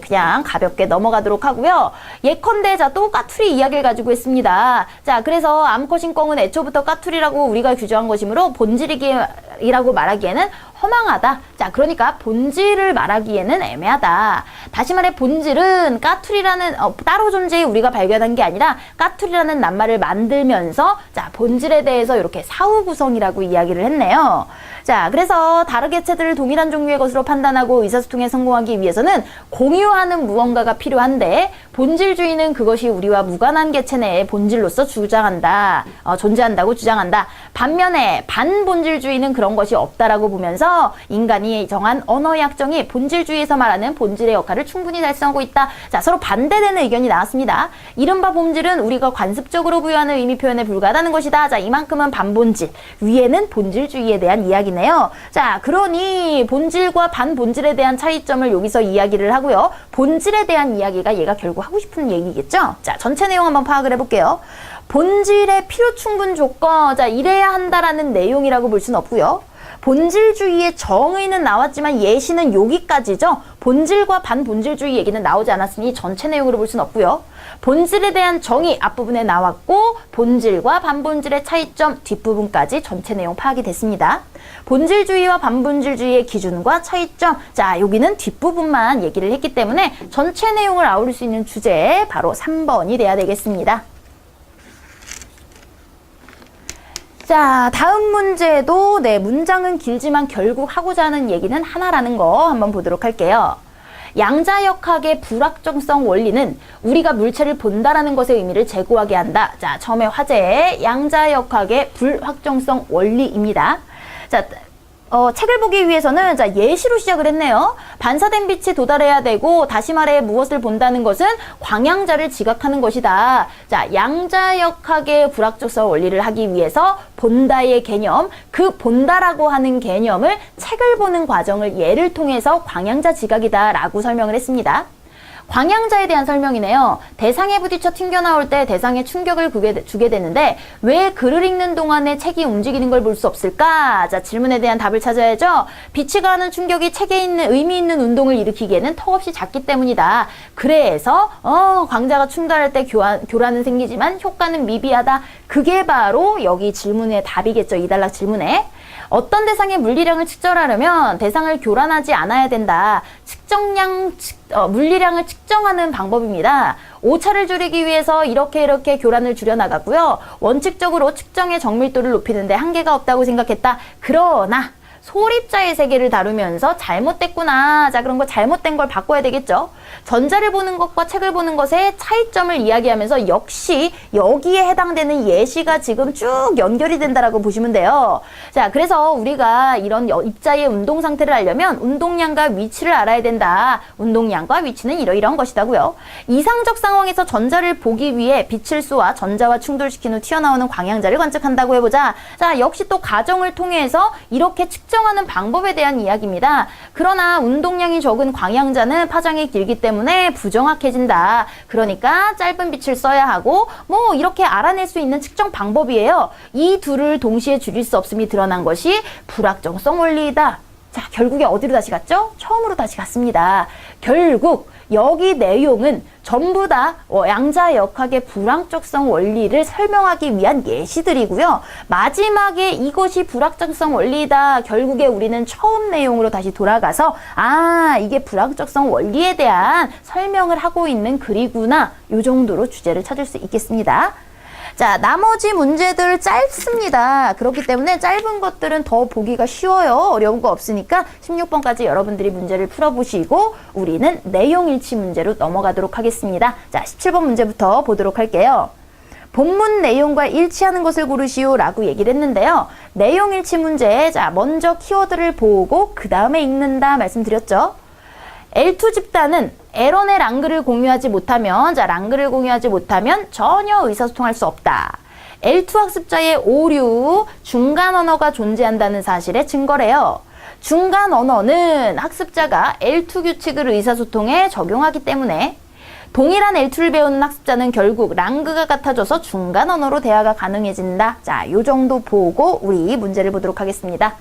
그냥 가볍게 넘어가도록 하고요. 예컨대 자, 또 까투리 이야기를 가지고 있습니다. 자, 그래서 암컷인 꿩은 애초부터 까투리라고 우리가 규정한 것이므로 본질이기에 이라고 말하기에는 허망하다. 자, 그러니까 본질을 말하기에는 애매하다. 다시 말해 본질은 까투리라는 따로 존재해 우리가 발견한 게 아니라 까투리라는 낱말을 만들면서 자, 본질에 대해서 이렇게 사후 구성이라고 이야기를 했네요. 자, 그래서 다른 개체들을 동일한 종류의 것으로 판단하고 의사소통에 성공하기 위해서는 공유하는 무언가가 필요한데 본질주의는 그것이 우리와 무관한 개체 내의 본질로서 존재한다고 주장한다. 반면에 반본질주의는 그런 것이 없다라고 보면서 인간이 정한 언어의 약정이 본질주의에서 말하는 본질의 역할을 충분히 달성하고 있다. 자, 서로 반대되는 의견이 나왔습니다. 이른바 본질은 우리가 관습적으로 부여하는 의미 표현에 불과하다는 것이다. 자, 이만큼은 반본질, 위에는 본질주의에 대한 이야기네요. 자, 그러니 본질과 반본질에 대한 차이점을 여기서 이야기를 하고요. 본질에 대한 이야기가 얘가 결국 하고 싶은 얘기겠죠? 자, 전체 내용 한번 파악을 해볼게요. 본질의 필요 충분 조건, 자, 이래야 한다라는 내용이라고 볼 수는 없고요. 본질주의의 정의는 나왔지만 예시는 여기까지죠. 본질과 반본질주의 얘기는 나오지 않았으니 전체 내용으로 볼 수는 없고요. 본질에 대한 정의 앞부분에 나왔고 본질과 반본질의 차이점 뒷부분까지 전체 내용 파악이 됐습니다. 본질주의와 반본질주의의 기준과 차이점, 자, 여기는 뒷부분만 얘기를 했기 때문에 전체 내용을 아우를 수 있는 주제 바로 3번이 돼야 되겠습니다. 자, 다음 문제도 문장은 길지만 결국 하고자 하는 얘기는 하나라는 거 한번 보도록 할게요. 양자역학의 불확정성 원리는 우리가 물체를 본다라는 것의 의미를 제고하게 한다. 자, 처음에 화제의 양자역학의 불확정성 원리입니다. 자, 책을 보기 위해서는 자, 예시로 시작을 했네요. 반사된 빛이 도달해야 되고 다시 말해 무엇을 본다는 것은 광양자를 지각하는 것이다. 자, 양자역학의 불확정성 원리를 하기 위해서 본다의 개념, 그 본다라고 하는 개념을 책을 보는 과정을 예를 통해서 광양자 지각이다 라고 설명을 했습니다. 광양자에 대한 설명이네요. 대상에 부딪혀 튕겨나올 때 대상에 충격을 주게 되는데 왜 글을 읽는 동안에 책이 움직이는 걸 볼 수 없을까? 자, 질문에 대한 답을 찾아야죠. 빛이 가하는 충격이 책에 있는 의미 있는 운동을 일으키기에는 턱없이 작기 때문이다. 그래서 광자가 충돌할 때 교란은 생기지만 효과는 미비하다. 그게 바로 여기 질문의 답이겠죠. 2단락 질문에. 어떤 대상의 물리량을 측정하려면 대상을 교란하지 않아야 된다. 물리량을 측정하는 방법입니다. 오차를 줄이기 위해서 이렇게 교란을 줄여나가고요. 원칙적으로 측정의 정밀도를 높이는데 한계가 없다고 생각했다. 그러나 소립자의 세계를 다루면서 잘못됐구나. 자, 그런 거 잘못된 걸 바꿔야 되겠죠. 전자를 보는 것과 책을 보는 것의 차이점을 이야기하면서 역시 여기에 해당되는 예시가 지금 쭉 연결이 된다라고 보시면 돼요. 자, 그래서 우리가 이런 입자의 운동 상태를 알려면 운동량과 위치를 알아야 된다. 운동량과 위치는 이러이러한 것이다고요. 이상적 상황에서 전자를 보기 위해 빛을 쏘아 전자와 충돌시킨 후 튀어나오는 광양자를 관측한다고 해보자. 자, 역시 또 가정을 통해서 이렇게 측정하는 방법에 대한 이야기입니다. 그러나 운동량이 적은 광양자는 파장이 길기 때문에 부정확해진다. 그러니까 짧은 빛을 써야 하고 뭐 이렇게 알아낼 수 있는 측정 방법이에요. 이 둘을 동시에 줄일 수 없음이 드러난 것이 불확정성 원리이다. 자, 결국에 어디로 다시 갔죠? 처음으로 다시 갔습니다. 결국 여기 내용은 전부 다 양자역학의 불확정성 원리를 설명하기 위한 예시들이고요. 마지막에 이것이 불확정성 원리다. 결국에 우리는 처음 내용으로 다시 돌아가서 이게 불확정성 원리에 대한 설명을 하고 있는 글이구나. 이 정도로 주제를 찾을 수 있겠습니다. 자, 나머지 문제들 짧습니다. 그렇기 때문에 짧은 것들은 더 보기가 쉬워요. 어려운 거 없으니까 16번까지 여러분들이 문제를 풀어보시고 우리는 내용일치 문제로 넘어가도록 하겠습니다. 자, 17번 문제부터 보도록 할게요. 본문 내용과 일치하는 것을 고르시오 라고 얘기를 했는데요. 내용일치 문제, 자, 먼저 키워드를 보고 그 다음에 읽는다 말씀드렸죠. L2 집단은 L1의 랑그를 공유하지 못하면, 자, 랑그를 공유하지 못하면 전혀 의사소통할 수 없다. L2 학습자의 오류, 중간 언어가 존재한다는 사실의 증거래요. 중간 언어는 학습자가 L2 규칙을 의사소통에 적용하기 때문에 동일한 L2를 배우는 학습자는 결국 랑그가 같아져서 중간 언어로 대화가 가능해진다. 자, 요 정도 보고 우리 문제를 보도록 하겠습니다.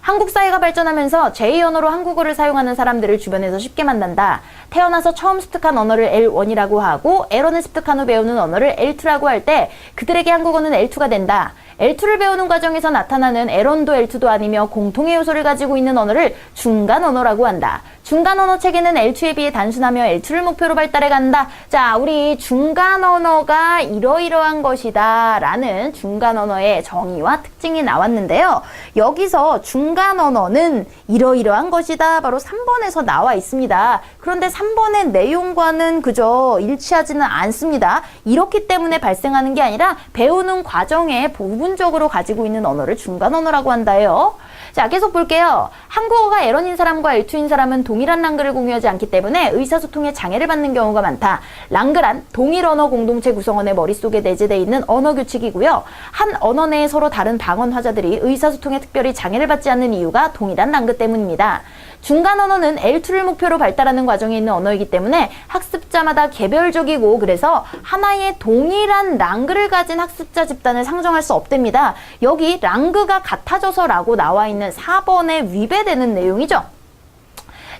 한국 사회가 발전하면서 제2 언어로 한국어를 사용하는 사람들을 주변에서 쉽게 만난다. 태어나서 처음 습득한 언어를 L1이라고 하고 L1을 습득한 후 배우는 언어를 L2라고 할 때 그들에게 한국어는 L2가 된다. L2를 배우는 과정에서 나타나는 L1도 L2도 아니며 공통의 요소를 가지고 있는 언어를 중간 언어라고 한다. 중간 언어 체계는 L2에 비해 단순하며 L2를 목표로 발달해 간다. 자, 우리 중간 언어가 이러이러한 것이다 라는 중간 언어의 정의와 특징이 나왔는데요. 여기서 중간 언어는 이러이러한 것이다 바로 3번에서 나와 있습니다. 그런데 3번의 내용과는 그저 일치하지는 않습니다. 이렇기 때문에 발생하는 게 아니라 배우는 과정에 부분적으로 가지고 있는 언어를 중간 언어라고 한다요. 자, 계속 볼게요. 한국어가 L1인 사람과 L2인 사람은 동일한 랑글을 공유하지 않기 때문에 의사소통에 장애를 받는 경우가 많다. 랑글란 동일 언어 공동체 구성원의 머릿속에 내재되어 있는 언어 규칙이고요. 한 언어 내에 서로 다른 방언 화자들이 의사소통에 특별히 장애를 받지 않는 이유가 동일한 랑글 때문입니다. 중간 언어는 L2를 목표로 발달하는 과정에 있는 언어이기 때문에 학습자마다 개별적이고 그래서 하나의 동일한 랑글을 가진 학습자 집단을 상정할 수 없답니다. 여기 랑그가 같아져서라고 나와 있는 4번에 위배되는 내용이죠.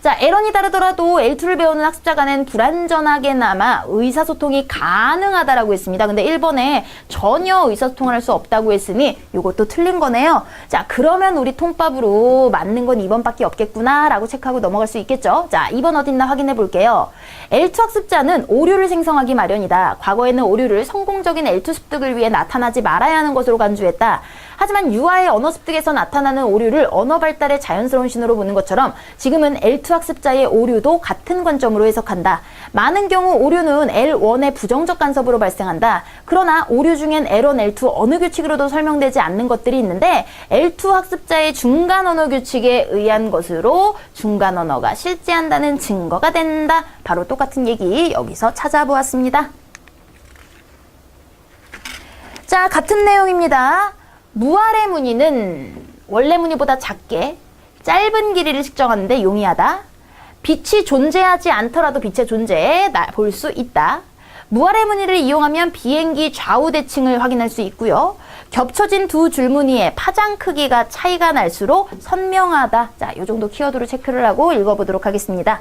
자, L1이 다르더라도 L2를 배우는 학습자 간엔 불완전하게나마 의사소통이 가능하다라고 했습니다. 근데 1번에 전혀 의사소통을 할 수 없다고 했으니 이것도 틀린 거네요. 자, 그러면 우리 통밥으로 맞는 건 2번밖에 없겠구나 라고 체크하고 넘어갈 수 있겠죠. 자, 2번 어딨나 확인해 볼게요. L2 학습자는 오류를 생성하기 마련이다. 과거에는 오류를 성공적인 L2 습득을 위해 나타나지 말아야 하는 것으로 간주했다. 하지만 유아의 언어 습득에서 나타나는 오류를 언어 발달의 자연스러운 신호로 보는 것처럼 지금은 L2 학습자의 오류도 같은 관점으로 해석한다. 많은 경우 오류는 L1의 부정적 간섭으로 발생한다. 그러나 오류 중엔 L1, L2 어느 규칙으로도 설명되지 않는 것들이 있는데 L2 학습자의 중간 언어 규칙에 의한 것으로 중간 언어가 실제한다는 증거가 된다. 바로 똑같은 얘기 여기서 찾아보았습니다. 자, 같은 내용입니다. 무아래 무늬는 원래 무늬보다 작게 짧은 길이를 측정하는데 용이하다. 빛이 존재하지 않더라도 빛의 존재에 볼 수 있다. 무아래 무늬를 이용하면 비행기 좌우 대칭을 확인할 수 있고요. 겹쳐진 두 줄무늬의 파장 크기가 차이가 날수록 선명하다. 자, 이 정도 키워드로 체크를 하고 읽어보도록 하겠습니다.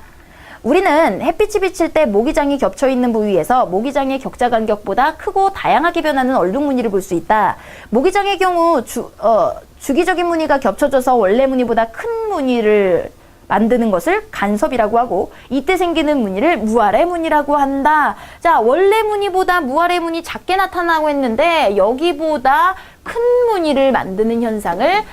우리는 햇빛이 비칠 때 모기장이 겹쳐있는 부위에서 모기장의 격자 간격보다 크고 다양하게 변하는 얼룩 무늬를 볼 수 있다. 모기장의 경우 주기적인 무늬가 겹쳐져서 원래 무늬보다 큰 무늬를 만드는 것을 간섭이라고 하고 이때 생기는 무늬를 무아래 무늬라고 한다. 자, 원래 무늬보다 무아래 무늬 작게 나타나고 했는데 여기보다 큰 무늬를 만드는 현상을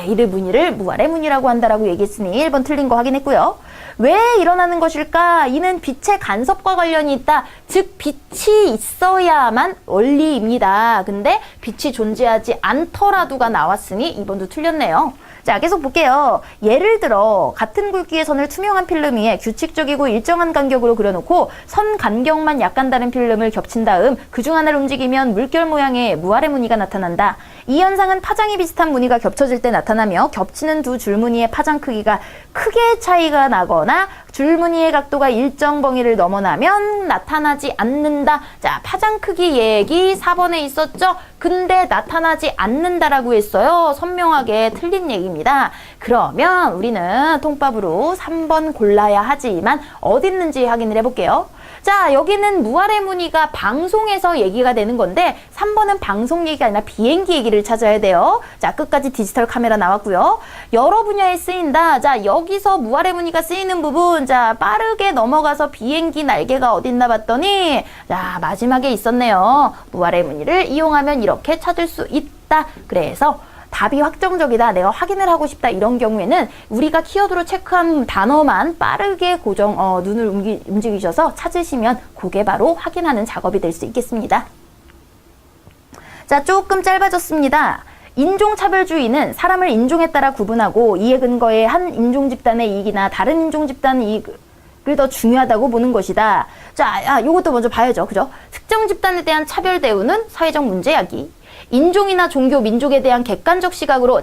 이를 무늬를 무아래 무늬라고 한다라고 얘기했으니 1번 틀린 거 확인했고요. 왜 일어나는 것일까? 이는 빛의 간섭과 관련이 있다. 즉 빛이 있어야만 원리입니다. 근데 빛이 존재하지 않더라도가 나왔으니 2번도 틀렸네요. 자, 계속 볼게요. 예를 들어 같은 굵기의 선을 투명한 필름 위에 규칙적이고 일정한 간격으로 그려놓고 선 간격만 약간 다른 필름을 겹친 다음 그중 하나를 움직이면 물결 모양의 무아래 무늬가 나타난다. 이 현상은 파장이 비슷한 무늬가 겹쳐질 때 나타나며 겹치는 두 줄무늬의 파장 크기가 크게 차이가 나거나 줄무늬의 각도가 일정 범위를 넘어나면 나타나지 않는다. 자, 파장 크기 얘기 4번에 있었죠? 근데 나타나지 않는다라고 했어요. 선명하게 틀린 얘기입니다. 그러면 우리는 통밥으로 3번 골라야 하지만 어디 있는지 확인을 해볼게요. 자, 여기는 무아래 무늬가 방송에서 얘기가 되는 건데 3번은 방송 얘기가 아니라 비행기 얘기를 찾아야 돼요. 자, 끝까지 디지털 카메라 나왔고요. 여러 분야에 쓰인다. 자, 여기서 무아래 무늬가 쓰이는 부분, 자, 빠르게 넘어가서 비행기 날개가 어딨나 봤더니 자, 마지막에 있었네요. 무아래 무늬를 이용하면 이렇게 찾을 수 있다. 그래서 답이 확정적이다. 내가 확인을 하고 싶다. 이런 경우에는 우리가 키워드로 체크한 단어만 빠르게 눈을 움직이셔서 찾으시면 그게 바로 확인하는 작업이 될 수 있겠습니다. 자, 조금 짧아졌습니다. 인종차별주의는 사람을 인종에 따라 구분하고 이에 근거해 한 인종 집단의 이익이나 다른 인종 집단의 이익을 더 중요하다고 보는 것이다. 자, 요것도 먼저 봐야죠. 그죠? 특정 집단에 대한 차별 대우는 사회적 문제 야기. 인종이나 종교, 민족에 대한 객관적 시각으로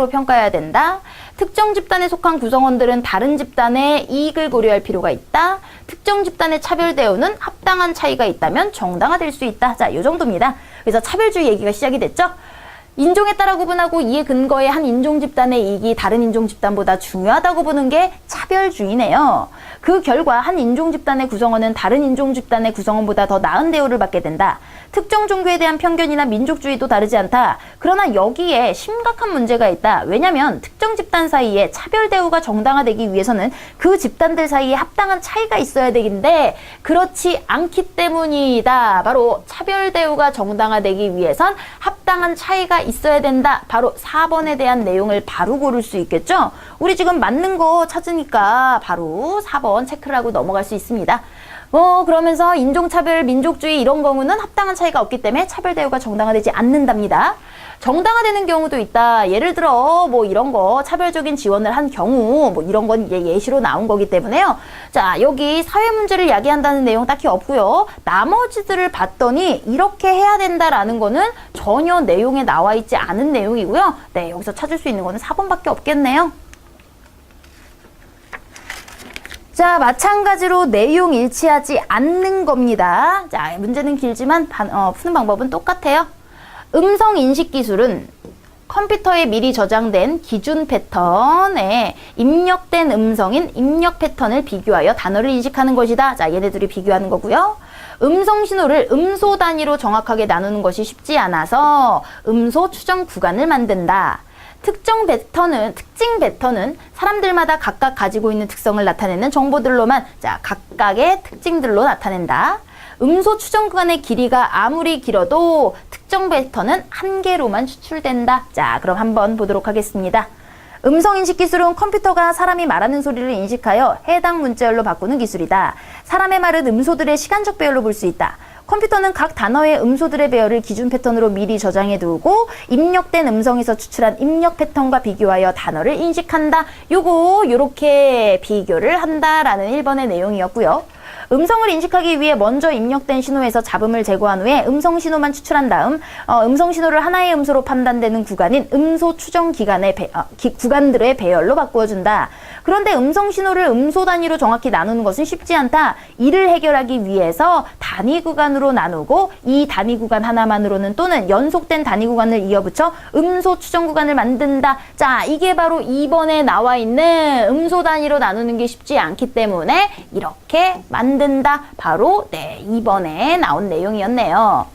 평가해야 된다. 특정 집단에 속한 구성원들은 다른 집단의 이익을 고려할 필요가 있다. 특정 집단의 차별 대우는 합당한 차이가 있다면 정당화될 수 있다. 자, 요 정도입니다. 그래서 차별주의 얘기가 시작이 됐죠. 인종에 따라 구분하고 이에 근거해 한 인종 집단의 이익이 다른 인종 집단보다 중요하다고 보는 게 차별주의네요. 그 결과 한 인종 집단의 구성원은 다른 인종 집단의 구성원보다 더 나은 대우를 받게 된다. 특정 종교에 대한 편견이나 민족주의도 다르지 않다. 그러나 여기에 심각한 문제가 있다. 왜냐하면 특정 집단 사이에 차별 대우가 정당화되기 위해서는 그 집단들 사이에 합당한 차이가 있어야 되는데 그렇지 않기 때문이다. 바로 차별 대우가 정당화되기 위해선 합당한 차이가 있어야 된다. 바로 4번에 대한 내용을 바로 고를 수 있겠죠? 우리 지금 맞는 거 찾으니까 바로 4번 체크를 하고 넘어갈 수 있습니다. 그러면서 인종차별, 민족주의 이런 경우는 합당한 차이가 없기 때문에 차별 대우가 정당화되지 않는답니다. 정당화되는 경우도 있다. 예를 들어 이런 거 차별적인 지원을 한 경우 이런 건 예시로 나온 거기 때문에요. 자, 여기 사회 문제를 야기한다는 내용 딱히 없고요. 나머지들을 봤더니 이렇게 해야 된다라는 거는 전혀 내용에 나와 있지 않은 내용이고요. 네, 여기서 찾을 수 있는 거는 4번밖에 없겠네요. 자, 마찬가지로 내용 일치하지 않는 겁니다. 자, 문제는 길지만 푸는 방법은 똑같아요. 음성 인식 기술은 컴퓨터에 미리 저장된 기준 패턴에 입력된 음성인 입력 패턴을 비교하여 단어를 인식하는 것이다. 자, 얘네들이 비교하는 거고요. 음성 신호를 음소 단위로 정확하게 나누는 것이 쉽지 않아서 음소 추정 구간을 만든다. 특징 패턴은 사람들마다 각각 가지고 있는 특성을 나타내는 정보들로만 각각의 특징들로 나타낸다. 음소 추정 구간의 길이가 아무리 길어도 특정 패턴은 한 개로만 추출된다. 자, 그럼 한번 보도록 하겠습니다. 음성인식 기술은 컴퓨터가 사람이 말하는 소리를 인식하여 해당 문자열로 바꾸는 기술이다. 사람의 말은 음소들의 시간적 배열로 볼 수 있다. 컴퓨터는 각 단어의 음소들의 배열을 기준 패턴으로 미리 저장해 두고 입력된 음성에서 추출한 입력 패턴과 비교하여 단어를 인식한다. 요렇게 비교를 한다라는 1번의 내용이었고요. 음성을 인식하기 위해 먼저 입력된 신호에서 잡음을 제거한 후에 음성 신호만 추출한 다음 음성 신호를 하나의 음소로 판단되는 구간인 음소 추정 구간들의 배열로 바꾸어준다. 그런데 음성 신호를 음소 단위로 정확히 나누는 것은 쉽지 않다. 이를 해결하기 위해서 단위 구간으로 나누고 이 단위 구간 하나만으로는 또는 연속된 단위 구간을 이어붙여 음소 추정 구간을 만든다. 자, 이게 바로 2번에 나와 있는 음소 단위로 나누는 게 쉽지 않기 때문에 이렇게 만든다. 바로 2번에 나온 내용이었네요.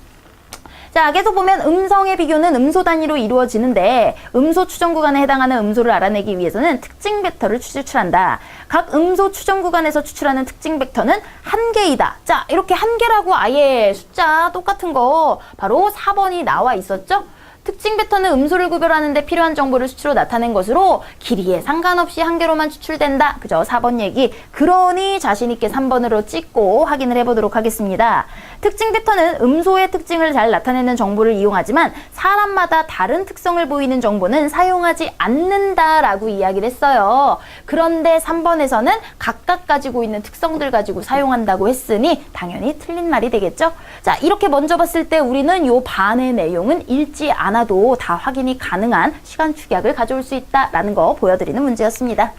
자, 계속 보면 음성의 비교는 음소 단위로 이루어지는데 음소 추정 구간에 해당하는 음소를 알아내기 위해서는 특징 벡터를 추출한다. 각 음소 추정 구간에서 추출하는 특징 벡터는 한 개이다. 자, 이렇게 한 개라고 아예 숫자 똑같은 거 바로 4번이 나와 있었죠? 특징 벡터는 음소를 구별하는 데 필요한 정보를 수치로 나타낸 것으로 길이에 상관없이 한 개로만 추출된다. 그죠? 4번 얘기. 그러니 자신 있게 3번으로 찍고 확인을 해보도록 하겠습니다. 특징 벡터는 음소의 특징을 잘 나타내는 정보를 이용하지만 사람마다 다른 특성을 보이는 정보는 사용하지 않는다라고 이야기를 했어요. 그런데 3번에서는 각각 가지고 있는 특성들 가지고 사용한다고 했으니 당연히 틀린 말이 되겠죠? 자, 이렇게 먼저 봤을 때 우리는 요 반의 내용은 읽지 않아도 다 확인이 가능한 시간 축약을 가져올 수 있다라는 거 보여드리는 문제였습니다.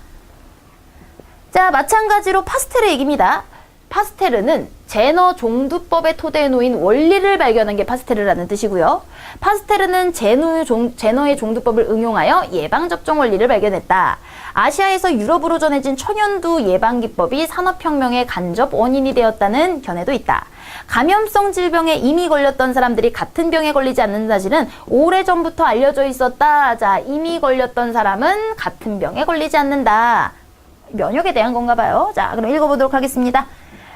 자, 마찬가지로 파스텔의 얘기입니다. 파스텔은 제너 종두법의 토대에 놓인 원리를 발견한 게 파스텔이라는 뜻이고요. 파스텔은 제너의 종두법을 응용하여 예방접종 원리를 발견했다. 아시아에서 유럽으로 전해진 천연두 예방기법이 산업혁명의 간접 원인이 되었다는 견해도 있다. 감염성 질병에 이미 걸렸던 사람들이 같은 병에 걸리지 않는 사실은 오래전부터 알려져 있었다. 자, 이미 걸렸던 사람은 같은 병에 걸리지 않는다. 면역에 대한 건가 봐요. 자, 그럼 읽어보도록 하겠습니다.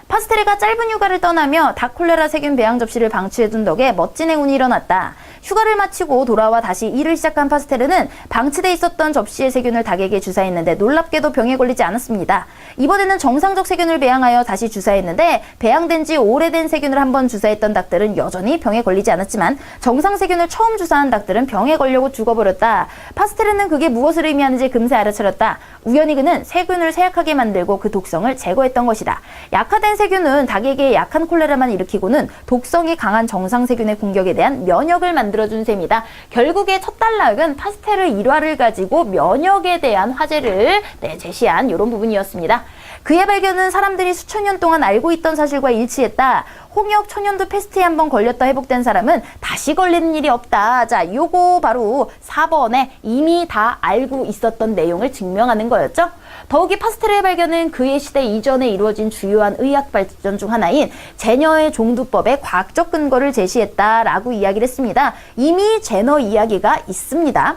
파스텔레가 짧은 휴가를 떠나며 닭콜레라 세균 배양 접시를 방치해둔 덕에 멋진 행운이 일어났다. 휴가를 마치고 돌아와 다시 일을 시작한 파스텔레는 방치돼 있었던 접시의 세균을 닭에게 주사했는데 놀랍게도 병에 걸리지 않았습니다. 이번에는 정상적 세균을 배양하여 다시 주사했는데 배양된 지 오래된 세균을 한번 주사했던 닭들은 여전히 병에 걸리지 않았지만 정상 세균을 처음 주사한 닭들은 병에 걸려고 죽어버렸다. 파스텔레는 그게 무엇을 의미하는지 금세 알아차렸다. 우연히 그는 세균을 쇠약하게 만들고 그 독성을 제거했던 것이다. 약화된 세균은 닭에게 약한 콜레라만 일으키고는 독성이 강한 정상 세균의 공격에 대한 면역을 만들어준 셈이다. 결국에 첫 단락은 파스텔레 일화를 가지고 면역에 대한 화제를 제시한 이런 부분이었습니다. 그의 발견은 사람들이 수천 년 동안 알고 있던 사실과 일치했다. 홍역 천연두 패스트에 한번 걸렸다 회복된 사람은 다시 걸리는 일이 없다. 자, 요거 바로 4번에 이미 다 알고 있었던 내용을 증명하는 거였죠. 더욱이 파스텔의 발견은 그의 시대 이전에 이루어진 주요한 의학 발전 중 하나인 제너의 종두법의 과학적 근거를 제시했다라고 이야기를 했습니다. 이미 제너 이야기가 있습니다.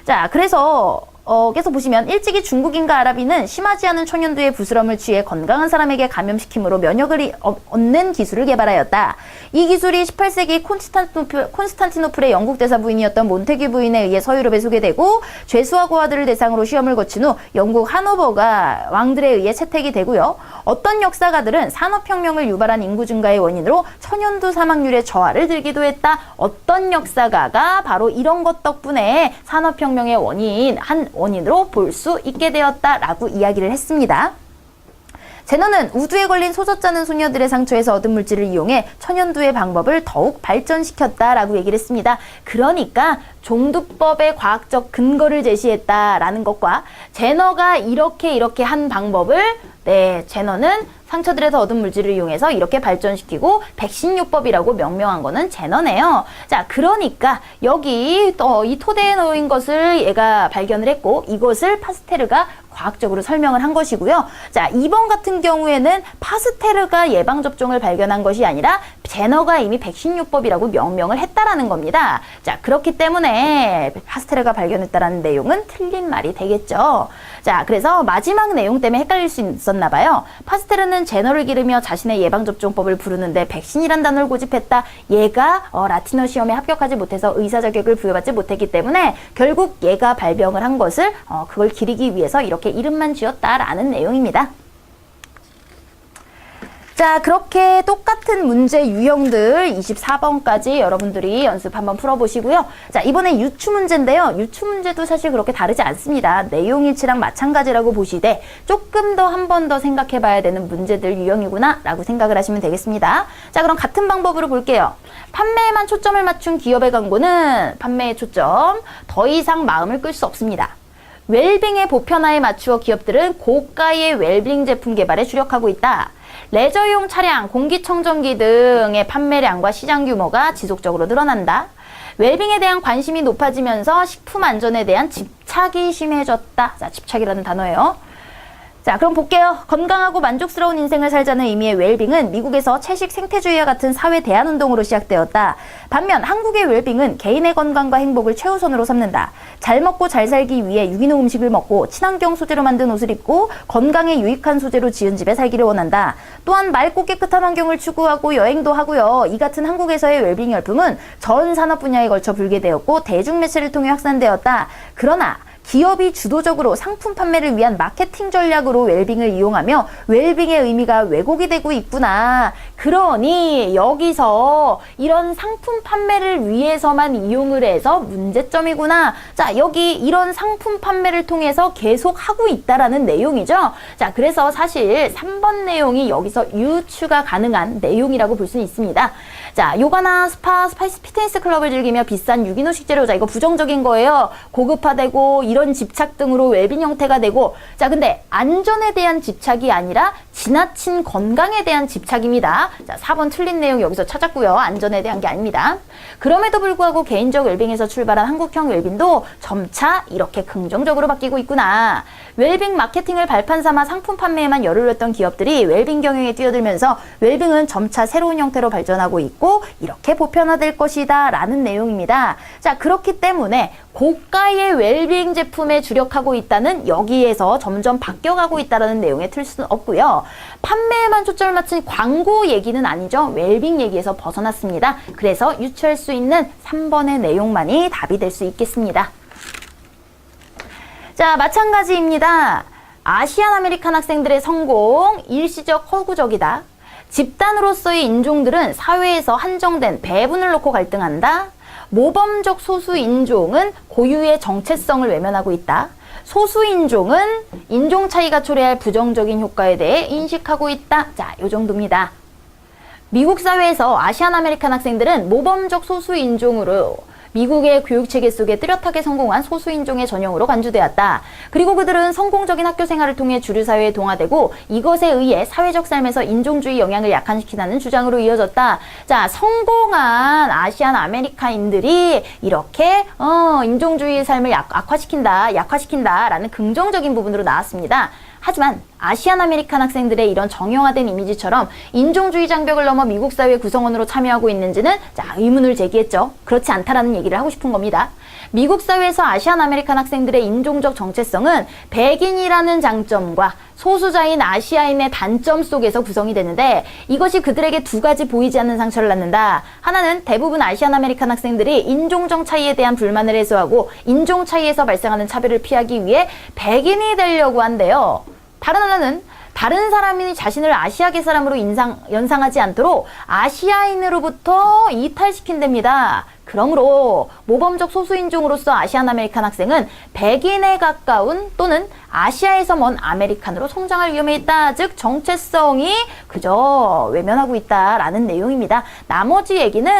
자, 그래서 계속 보시면 일찍이 중국인과 아랍인은 심하지 않은 천연두의 부스럼을 취해 건강한 사람에게 감염시킴으로 면역을 얻는 기술을 개발하였다. 이 기술이 18세기 콘스탄티노플의 영국 대사 부인이었던 몬테규 부인에 의해 서유럽에 소개되고 죄수와 고아들을 대상으로 시험을 거친 후 영국 하노버가 왕들에 의해 채택이 되고요. 어떤 역사가들은 산업혁명을 유발한 인구 증가의 원인으로 천연두 사망률의 저하를 들기도 했다. 어떤 역사가가 바로 이런 것 덕분에 산업혁명의 원인으로 볼 수 있게 되었다라고 이야기를 했습니다. 제너는 우두에 걸린 소젖 자는 소녀들의 상처에서 얻은 물질을 이용해 천연두의 방법을 더욱 발전시켰다라고 얘기를 했습니다. 그러니까 종두법의 과학적 근거를 제시했다라는 것과 제너가 이렇게 한 방법을 제너는 상처들에서 얻은 물질을 이용해서 이렇게 발전시키고 백신요법이라고 명명한 거는 제너네요. 자, 그러니까 여기 이 토대에 놓인 것을 얘가 발견을 했고 이것을 파스테르가 과학적으로 설명을 한 것이고요. 자, 2번 같은 경우에는 파스테르가 예방접종을 발견한 것이 아니라 제너가 이미 백신요법이라고 명명을 했다라는 겁니다. 자, 그렇기 때문에 파스테르가 발견했다라는 내용은 틀린 말이 되겠죠. 자, 그래서 마지막 내용 때문에 헷갈릴 수 있었나 봐요. 파스테르는 제너를 기르며 자신의 예방접종법을 부르는데 백신이란 단어를 고집했다. 얘가 라틴어 시험에 합격하지 못해서 의사 자격을 부여받지 못했기 때문에 결국 얘가 발명을 한 것을 그걸 기리기 위해서 이렇게 이름만 지었다라는 내용입니다. 자, 그렇게 똑같은 문제 유형들 24번까지 여러분들이 연습 한번 풀어보시고요. 자, 이번엔 유추 문제인데요. 유추 문제도 사실 그렇게 다르지 않습니다. 내용 일치랑 마찬가지라고 보시되 조금 더 한 번 더 생각해 봐야 되는 문제들 유형이구나 라고 생각을 하시면 되겠습니다. 자, 그럼 같은 방법으로 볼게요. 판매에만 초점을 맞춘 기업의 광고는 판매의 초점, 더 이상 마음을 끌 수 없습니다. 웰빙의 보편화에 맞추어 기업들은 고가의 웰빙 제품 개발에 주력하고 있다. 레저용 차량, 공기청정기 등의 판매량과 시장 규모가 지속적으로 늘어난다. 웰빙에 대한 관심이 높아지면서 식품 안전에 대한 집착이 심해졌다. 자, 집착이라는 단어예요. 자, 그럼 볼게요. 건강하고 만족스러운 인생을 살자는 의미의 웰빙은 미국에서 채식 생태주의와 같은 사회 대안운동으로 시작되었다. 반면 한국의 웰빙은 개인의 건강과 행복을 최우선으로 삼는다. 잘 먹고 잘 살기 위해 유기농 음식을 먹고 친환경 소재로 만든 옷을 입고 건강에 유익한 소재로 지은 집에 살기를 원한다. 또한 맑고 깨끗한 환경을 추구하고 여행도 하고요. 이 같은 한국에서의 웰빙 열풍은 전 산업 분야에 걸쳐 불게 되었고 대중매체를 통해 확산되었다. 그러나 기업이 주도적으로 상품 판매를 위한 마케팅 전략으로 웰빙을 이용하며 웰빙의 의미가 왜곡이 되고 있구나. 그러니 여기서 이런 상품 판매를 위해서만 이용을 해서 문제점이구나. 자, 여기 이런 상품 판매를 통해서 계속 하고 있다라는 내용이죠. 자, 그래서 사실 3번 내용이 여기서 유추가 가능한 내용이라고 볼 수 있습니다. 자, 요가나 스파, 스파이스 피트니스 클럽을 즐기며 비싼 유기농 식재료, 자, 이거 부정적인 거예요. 고급화되고 이런 집착 등으로 웰빙 형태가 되고, 자, 근데 안전에 대한 집착이 아니라 지나친 건강에 대한 집착입니다. 자, 4번 틀린 내용 여기서 찾았고요. 안전에 대한 게 아닙니다. 그럼에도 불구하고 개인적 웰빙에서 출발한 한국형 웰빙도 점차 이렇게 긍정적으로 바뀌고 있구나. 웰빙 마케팅을 발판 삼아 상품 판매에만 열을 냈던 기업들이 웰빙 경영에 뛰어들면서 웰빙은 점차 새로운 형태로 발전하고 있고 이렇게 보편화될 것이다 라는 내용입니다. 자, 그렇기 때문에 고가의 웰빙 제품에 주력하고 있다는 여기에서 점점 바뀌어가고 있다는 내용에 틀 수는 없고요. 판매에만 초점을 맞춘 광고 얘기는 아니죠. 웰빙 얘기에서 벗어났습니다. 그래서 유추할 수 있는 3번의 내용만이 답이 될 수 있겠습니다. 자, 마찬가지입니다. 아시안 아메리칸 학생들의 성공, 일시적 허구적이다. 집단으로서의 인종들은 사회에서 한정된 배분을 놓고 갈등한다. 모범적 소수인종은 고유의 정체성을 외면하고 있다. 소수인종은 인종 차이가 초래할 부정적인 효과에 대해 인식하고 있다. 자, 요 정도입니다. 미국 사회에서 아시안 아메리칸 학생들은 모범적 소수인종으로 미국의 교육체계 속에 뚜렷하게 성공한 소수인종의 전형으로 간주되었다. 그리고 그들은 성공적인 학교 생활을 통해 주류 사회에 동화되고 이것에 의해 사회적 삶에서 인종주의 영향을 약화시키는 주장으로 이어졌다. 자, 성공한 아시안 아메리카인들이 이렇게 인종주의의 삶을 약화시킨다라는 긍정적인 부분으로 나왔습니다. 하지만 아시안 아메리칸 학생들의 이런 정형화된 이미지처럼 인종주의 장벽을 넘어 미국 사회 구성원으로 참여하고 있는지는 의문을 제기했죠. 그렇지 않다라는 얘기를 하고 싶은 겁니다. 미국 사회에서 아시안 아메리칸 학생들의 인종적 정체성은 백인이라는 장점과 소수자인 아시아인의 단점 속에서 구성이 되는데 이것이 그들에게 두 가지 보이지 않는 상처를 낳는다. 하나는 대부분 아시안 아메리칸 학생들이 인종적 차이에 대한 불만을 해소하고 인종 차이에서 발생하는 차별을 피하기 위해 백인이 되려고 한대요. 다른 하나는 다른 사람이 자신을 아시아계 사람으로 연상하지 않도록 아시아인으로부터 이탈시킨답니다. 그러므로 모범적 소수인종으로서 아시안 아메리칸 학생은 백인에 가까운 또는 아시아에서 먼 아메리칸으로 성장할 위험에 있다. 즉 정체성이 그저 외면하고 있다라는 내용입니다. 나머지 얘기는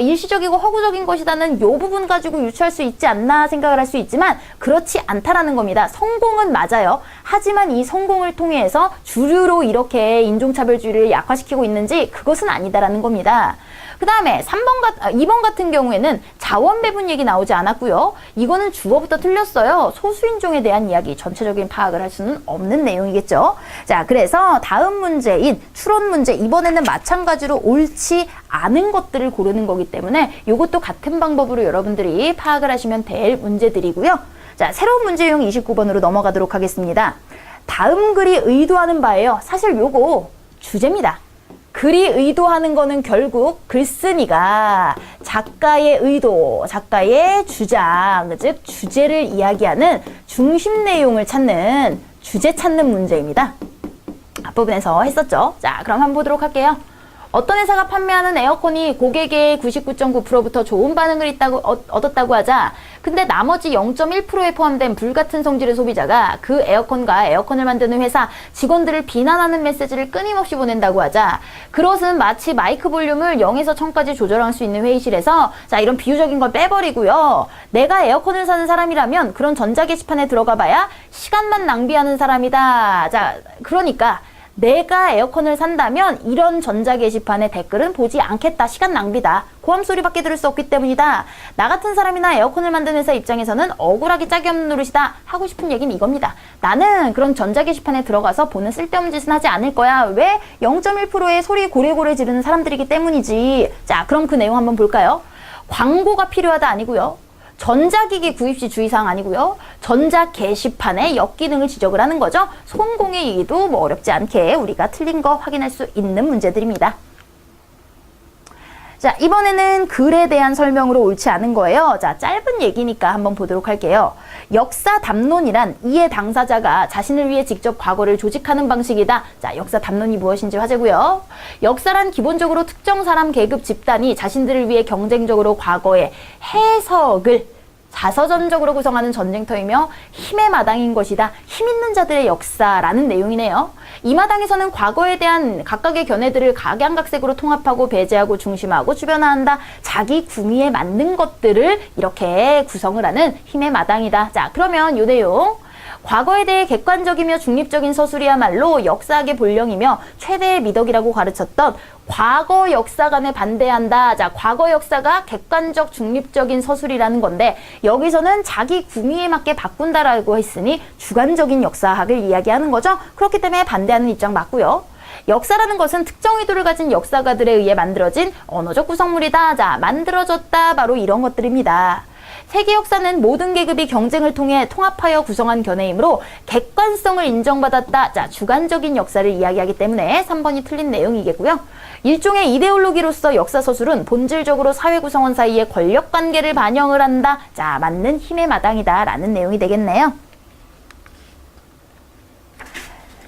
일시적이고 허구적인 것이라는 이 부분 가지고 유추할 수 있지 않나 생각을 할 수 있지만 그렇지 않다라는 겁니다. 성공은 맞아요. 하지만 이 성공을 통해서 주류로 이렇게 인종차별주의를 약화시키고 있는지 그것은 아니다라는 겁니다. 그 다음에 2번 같은 경우에는 자원 배분 얘기 나오지 않았고요. 이거는 주어부터 틀렸어요. 소수인종에 대한 이야기 전체적인 파악을 할 수는 없는 내용이겠죠. 자, 그래서 다음 문제인 추론 문제 이번에는 마찬가지로 옳지 않은 것들을 고르는 거기 때문에 이것도 같은 방법으로 여러분들이 파악을 하시면 될 문제들이고요. 자, 새로운 문제용 29번으로 넘어가도록 하겠습니다. 다음 글이 의도하는 바예요. 사실 요거 주제입니다. 글이 의도하는 거는 결국 글쓴이가 작가의 의도, 작가의 주장, 즉 주제를 이야기하는 중심 내용을 찾는 주제 찾는 문제입니다. 앞부분에서 했었죠. 자, 그럼 한번 보도록 할게요. 어떤 회사가 판매하는 에어컨이 고객의 99.9%부터 좋은 반응을 얻었다고 하자 근데 나머지 0.1%에 포함된 불같은 성질의 소비자가 그 에어컨과 에어컨을 만드는 회사 직원들을 비난하는 메시지를 끊임없이 보낸다고 하자 그것은 마치 마이크 볼륨을 0에서 1000까지 조절할 수 있는 회의실에서 자 이런 비유적인 걸 빼버리고요. 내가 에어컨을 사는 사람이라면 그런 전자 게시판에 들어가 봐야 시간만 낭비하는 사람이다. 자 그러니까 내가 에어컨을 산다면 이런 전자 게시판의 댓글은 보지 않겠다. 시간 낭비다. 고함 소리밖에 들을 수 없기 때문이다. 나 같은 사람이나 에어컨을 만드는 회사 입장에서는 억울하기 짝이 없는 노릇이다. 하고 싶은 얘기는 이겁니다. 나는 그런 전자 게시판에 들어가서 보는 쓸데없는 짓은 하지 않을 거야. 왜? 0.1%의 소리 고래고래 지르는 사람들이기 때문이지. 자, 그럼 그 내용 한번 볼까요? 광고가 필요하다 아니고요. 전자기기 구입 시 주의사항 아니고요. 전자 게시판의 역기능을 지적을 하는 거죠. 손공의 얘기도 뭐 어렵지 않게 우리가 틀린 거 확인할 수 있는 문제들입니다. 자, 이번에는 글에 대한 설명으로 옳지 않은 거예요. 자, 짧은 얘기니까 한번 보도록 할게요. 역사 담론이란 이해 당사자가 자신을 위해 직접 과거를 조직하는 방식이다. 자, 역사 담론이 무엇인지 화제고요. 역사란 기본적으로 특정 사람, 계급, 집단이 자신들을 위해 경쟁적으로 과거의 해석을 자서전적으로 구성하는 전쟁터이며 힘의 마당인 것이다. 힘 있는 자들의 역사라는 내용이네요. 이 마당에서는 과거에 대한 각각의 견해들을 각양각색으로 통합하고 배제하고 중심하고 주변화한다. 자기 구미에 맞는 것들을 이렇게 구성을 하는 힘의 마당이다. 자, 그러면 요 내용. 과거에 대해 객관적이며 중립적인 서술이야말로 역사학의 본령이며 최대의 미덕이라고 가르쳤던 과거 역사관에 반대한다. 자, 과거 역사가 객관적 중립적인 서술이라는 건데 여기서는 자기 구미에 맞게 바꾼다라고 했으니 주관적인 역사학을 이야기하는 거죠. 그렇기 때문에 반대하는 입장 맞고요. 역사라는 것은 특정 의도를 가진 역사가들에 의해 만들어진 언어적 구성물이다. 자, 만들어졌다. 바로 이런 것들입니다. 세계 역사는 모든 계급이 경쟁을 통해 통합하여 구성한 견해이므로 객관성을 인정받았다. 자, 주관적인 역사를 이야기하기 때문에 3번이 틀린 내용이겠고요. 일종의 이데올로기로서 역사서술은 본질적으로 사회 구성원 사이의 권력관계를 반영을 한다. 자, 맞는 힘의 마당이다. 라는 내용이 되겠네요.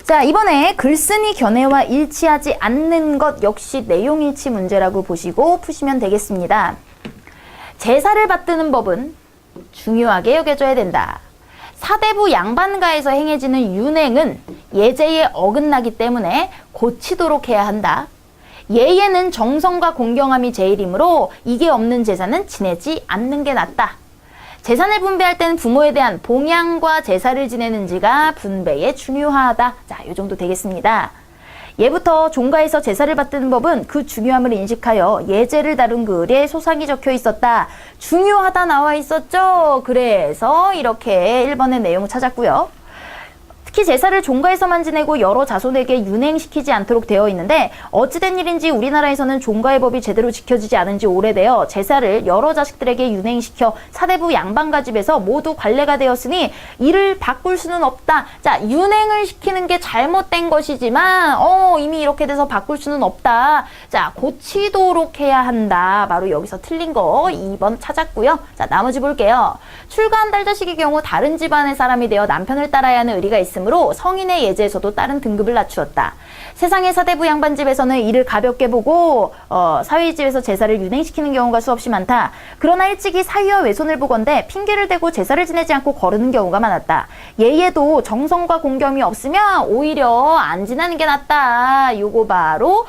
자, 이번에 글쓴이 견해와 일치하지 않는 것 역시 내용일치 문제라고 보시고 푸시면 되겠습니다. 제사를 받드는 법은 중요하게 여겨져야 된다. 사대부 양반가에서 행해지는 윤행은 예제에 어긋나기 때문에 고치도록 해야 한다. 예예는 정성과 공경함이 제일이므로 이게 없는 제사는 지내지 않는 게 낫다. 재산을 분배할 때는 부모에 대한 봉양과 제사를 지내는지가 분배에 중요하다. 자, 요 정도 되겠습니다. 예부터 종가에서 제사를 받드는 법은 그 중요함을 인식하여 예제를 다룬 글에 소상히 적혀 있었다. 중요하다 나와 있었죠? 그래서 이렇게 1번의 내용 찾았고요. 특히 제사를 종가에서만 지내고 여러 자손에게 윤행시키지 않도록 되어 있는데 어찌된 일인지 우리나라에서는 종가의 법이 제대로 지켜지지 않은 지 오래되어 제사를 여러 자식들에게 윤행시켜 사대부 양반가 집에서 모두 관례가 되었으니 이를 바꿀 수는 없다. 자, 윤행을 시키는 게 잘못된 것이지만 이미 이렇게 돼서 바꿀 수는 없다. 자, 고치도록 해야 한다. 바로 여기서 틀린 거 2번 찾았고요. 자, 나머지 볼게요. 출가한 딸자식의 경우 다른 집안의 사람이 되어 남편을 따라야 하는 의리가 있으므로 성인의 예제에서도 다른 등급을 낮추었다. 세상의 사대부 양반집에서는 이를 가볍게 보고 사위집에서 제사를 윤행시키는 경우가 수없이 많다. 그러나 일찍이 사위와 외손을 보건대 핑계를 대고 제사를 지내지 않고 거르는 경우가 많았다. 예에도 정성과 공경이 없으면 오히려 안 지내는 게 낫다. 요거 바로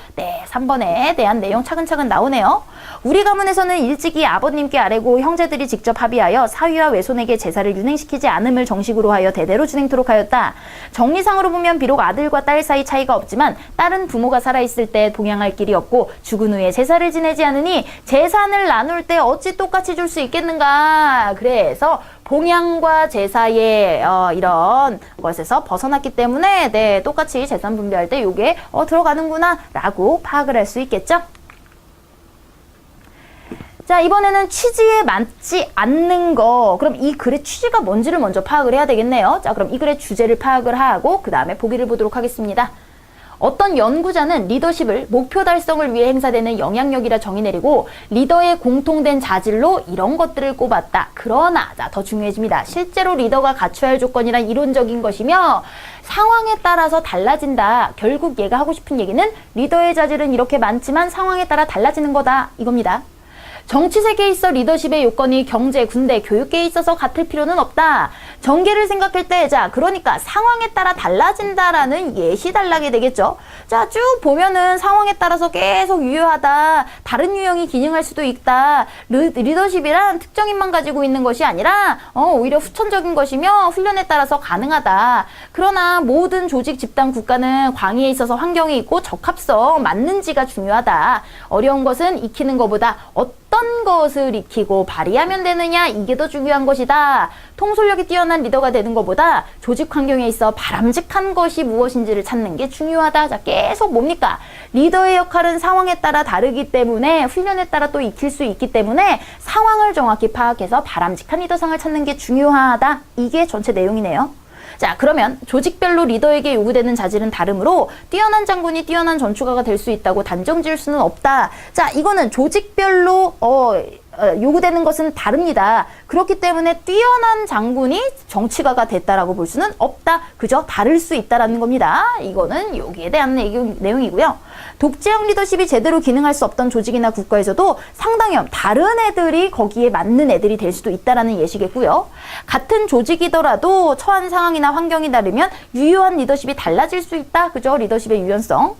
3번에 대한 내용 차근차근 나오네요. 우리 가문에서는 일찍이 아버님께 아뢰고 형제들이 직접 합의하여 사위와 외손에게 제사를 윤행시키지 않음을 정식으로 하여 대대로 진행토록 하였다. 정리상으로 보면 비록 아들과 딸 사이 차이가 없지만 딸은 부모가 살아있을 때 봉양할 길이 없고 죽은 후에 제사를 지내지 않으니 재산을 나눌 때 어찌 똑같이 줄 수 있겠는가. 그래서 봉양과 제사의 이런 것에서 벗어났기 때문에 똑같이 재산 분배할 때 요게 들어가는구나 라고 파악을 할 수 있겠죠. 자, 이번에는 취지에 맞지 않는 거. 그럼 이 글의 취지가 뭔지를 먼저 파악을 해야 되겠네요. 자, 그럼 이 글의 주제를 파악을 하고 그 다음에 보기를 보도록 하겠습니다. 어떤 연구자는 리더십을 목표 달성을 위해 행사되는 영향력이라 정의 내리고 리더의 공통된 자질로 이런 것들을 꼽았다. 그러나 더 중요해집니다. 실제로 리더가 갖춰야 할 조건이란 이론적인 것이며 상황에 따라서 달라진다. 결국 얘가 하고 싶은 얘기는 리더의 자질은 이렇게 많지만 상황에 따라 달라지는 거다. 이겁니다. 정치 세계에 있어 리더십의 요건이 경제, 군대, 교육계에 있어서 같을 필요는 없다. 전개를 생각할 때, 그러니까 상황에 따라 달라진다라는 예시 단락이 되겠죠. 자, 쭉 보면은 상황에 따라서 계속 유효하다. 다른 유형이 기능할 수도 있다. 리더십이란 특정인만 가지고 있는 것이 아니라 오히려 후천적인 것이며 훈련에 따라서 가능하다. 그러나 모든 조직, 집단, 국가는 광의에 있어서 환경이 있고 적합성, 맞는지가 중요하다. 어려운 것은 익히는 것보다 어떤 것을 익히고 발휘하면 되느냐, 이게 더 중요한 것이다. 통솔력이 뛰어난 리더가 되는 것보다 조직 환경에 있어 바람직한 것이 무엇인지를 찾는 게 중요하다. 자, 계속 뭡니까? 리더의 역할은 상황에 따라 다르기 때문에 훈련에 따라 또 익힐 수 있기 때문에 상황을 정확히 파악해서 바람직한 리더상을 찾는 게 중요하다. 이게 전체 내용이네요. 자, 그러면 조직별로 리더에게 요구되는 자질은 다르므로 뛰어난 장군이 뛰어난 전투가가 될 수 있다고 단정 지을 수는 없다. 자, 이거는 조직별로 요구되는 것은 다릅니다. 그렇기 때문에 뛰어난 장군이 정치가가 됐다라고 볼 수는 없다. 그죠? 다를 수 있다라는 겁니다. 이거는 여기에 대한 내용이고요. 독재형 리더십이 제대로 기능할 수 없던 조직이나 국가에서도 상당히 다른 애들이 거기에 맞는 애들이 될 수도 있다라는 예시겠고요. 같은 조직이더라도 처한 상황이나 환경이 다르면 유효한 리더십이 달라질 수 있다. 그죠? 리더십의 유연성.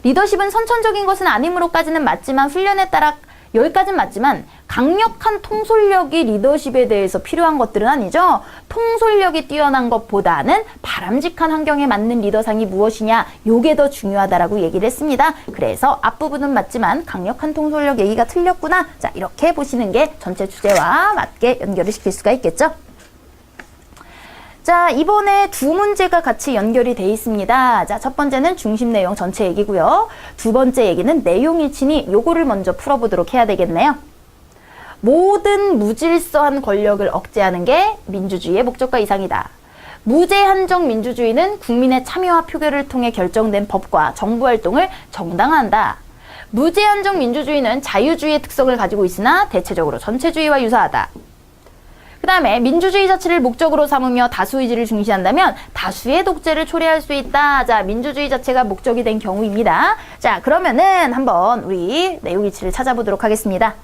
리더십은 선천적인 것은 아님으로까지는 맞지만 훈련에 따라 여기까지는 맞지만 강력한 통솔력이 리더십에 대해서 필요한 것들은 아니죠. 통솔력이 뛰어난 것보다는 바람직한 환경에 맞는 리더상이 무엇이냐, 요게 더 중요하다라고 얘기를 했습니다. 그래서 앞부분은 맞지만 강력한 통솔력 얘기가 틀렸구나. 자, 이렇게 보시는 게 전체 주제와 맞게 연결을 시킬 수가 있겠죠. 자, 이번에 두 문제가 같이 연결이 돼 있습니다. 자, 첫 번째는 중심 내용 전체 얘기고요. 두 번째 얘기는 내용 일치니 요거를 먼저 풀어보도록 해야 되겠네요. 모든 무질서한 권력을 억제하는 게 민주주의의 목적과 이상이다. 무제한적 민주주의는 국민의 참여와 표결을 통해 결정된 법과 정부 활동을 정당화한다. 무제한적 민주주의는 자유주의의 특성을 가지고 있으나 대체적으로 전체주의와 유사하다. 그 다음에 민주주의 자체를 목적으로 삼으며 다수의지를 중시한다면 다수의 독재를 초래할 수 있다. 자, 민주주의 자체가 목적이 된 경우입니다. 자, 그러면은 한번 우리 내용 일치를 찾아보도록 하겠습니다.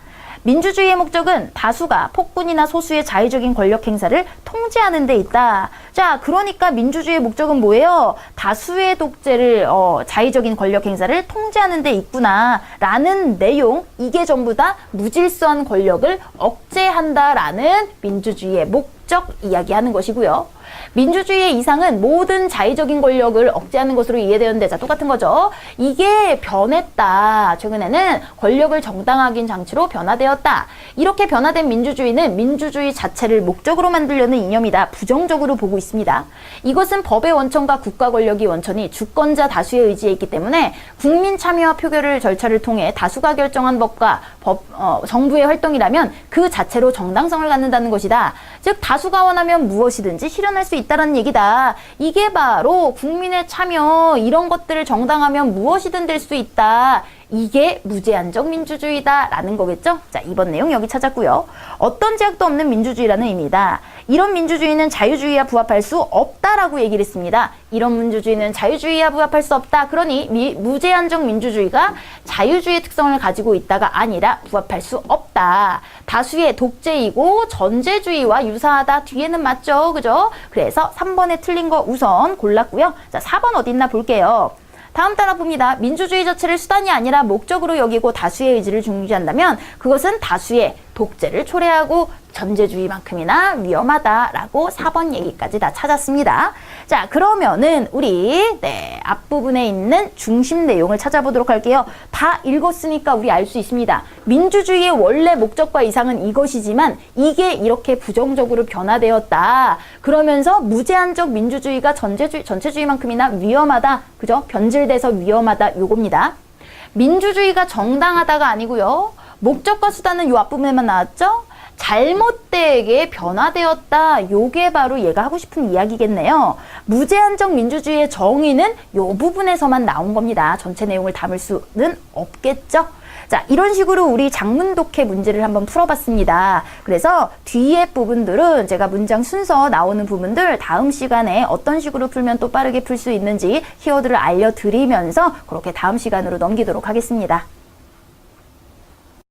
민주주의의 목적은 다수가 폭군이나 소수의 자의적인 권력 행사를 통제하는 데 있다. 자, 그러니까 민주주의의 목적은 뭐예요? 다수의 독재를 자의적인 권력 행사를 통제하는 데 있구나 라는 내용, 이게 전부 다 무질서한 권력을 억제한다라는 민주주의의 목적 이야기하는 것이고요. 민주주의의 이상은 모든 자의적인 권력을 억제하는 것으로 이해되는데, 자, 똑같은 거죠. 이게 변했다. 최근에는 권력을 정당화하긴 장치로 변화되었다. 이렇게 변화된 민주주의는 민주주의 자체를 목적으로 만들려는 이념이다. 부정적으로 보고 있습니다. 이것은 법의 원천과 국가 권력의 원천이 주권자 다수의 의지에 있기 때문에 국민 참여와 표결을 절차를 통해 다수가 결정한 법과 정부의 활동이라면 그 자체로 정당성을 갖는다는 것이다. 즉, 다수가 원하면 무엇이든지 실현할 수 있다는 얘기다. 이게 바로 국민의 참여, 이런 것들을 정당하면 무엇이든 될 수 있다. 이게 무제한적 민주주의다라는 거겠죠? 자, 이번 내용 여기 찾았고요. 어떤 제약도 없는 민주주의라는 의미다. 이런 민주주의는 자유주의와 부합할 수 없다라고 얘기를 했습니다. 이런 민주주의는 자유주의와 부합할 수 없다. 그러니 무제한적 민주주의가 자유주의의 특성을 가지고 있다가 아니라 부합할 수 없다. 다수의 독재이고 전제주의와 유사하다. 뒤에는 맞죠? 그죠? 그래서 3번에 틀린 거 우선 골랐고요. 자, 4번 어디 있나 볼게요. 다음 따라 봅니다. 민주주의 자체를 수단이 아니라 목적으로 여기고 다수의 의지를 중시한다면 그것은 다수의 독재를 초래하고 전제주의만큼이나 위험하다라고 4번 얘기까지 다 찾았습니다. 자, 그러면은 우리 앞부분에 있는 중심 내용을 찾아보도록 할게요. 다 읽었으니까 우리 알 수 있습니다. 민주주의의 원래 목적과 이상은 이것이지만 이게 이렇게 부정적으로 변화되었다. 그러면서 무제한적 민주주의가 전체주의만큼이나 위험하다. 그죠? 변질돼서 위험하다. 요겁니다. 민주주의가 정당하다가 아니고요. 목적과 수단은 요 앞부분에만 나왔죠? 잘못되게 변화되었다. 요게 바로 얘가 하고 싶은 이야기겠네요. 무제한적 민주주의의 정의는 요 부분에서만 나온 겁니다. 전체 내용을 담을 수는 없겠죠? 자, 이런 식으로 우리 장문 독해 문제를 한번 풀어봤습니다. 그래서 뒤에 부분들은 제가 문장 순서 나오는 부분들 다음 시간에 어떤 식으로 풀면 또 빠르게 풀 수 있는지 키워드를 알려드리면서 그렇게 다음 시간으로 넘기도록 하겠습니다.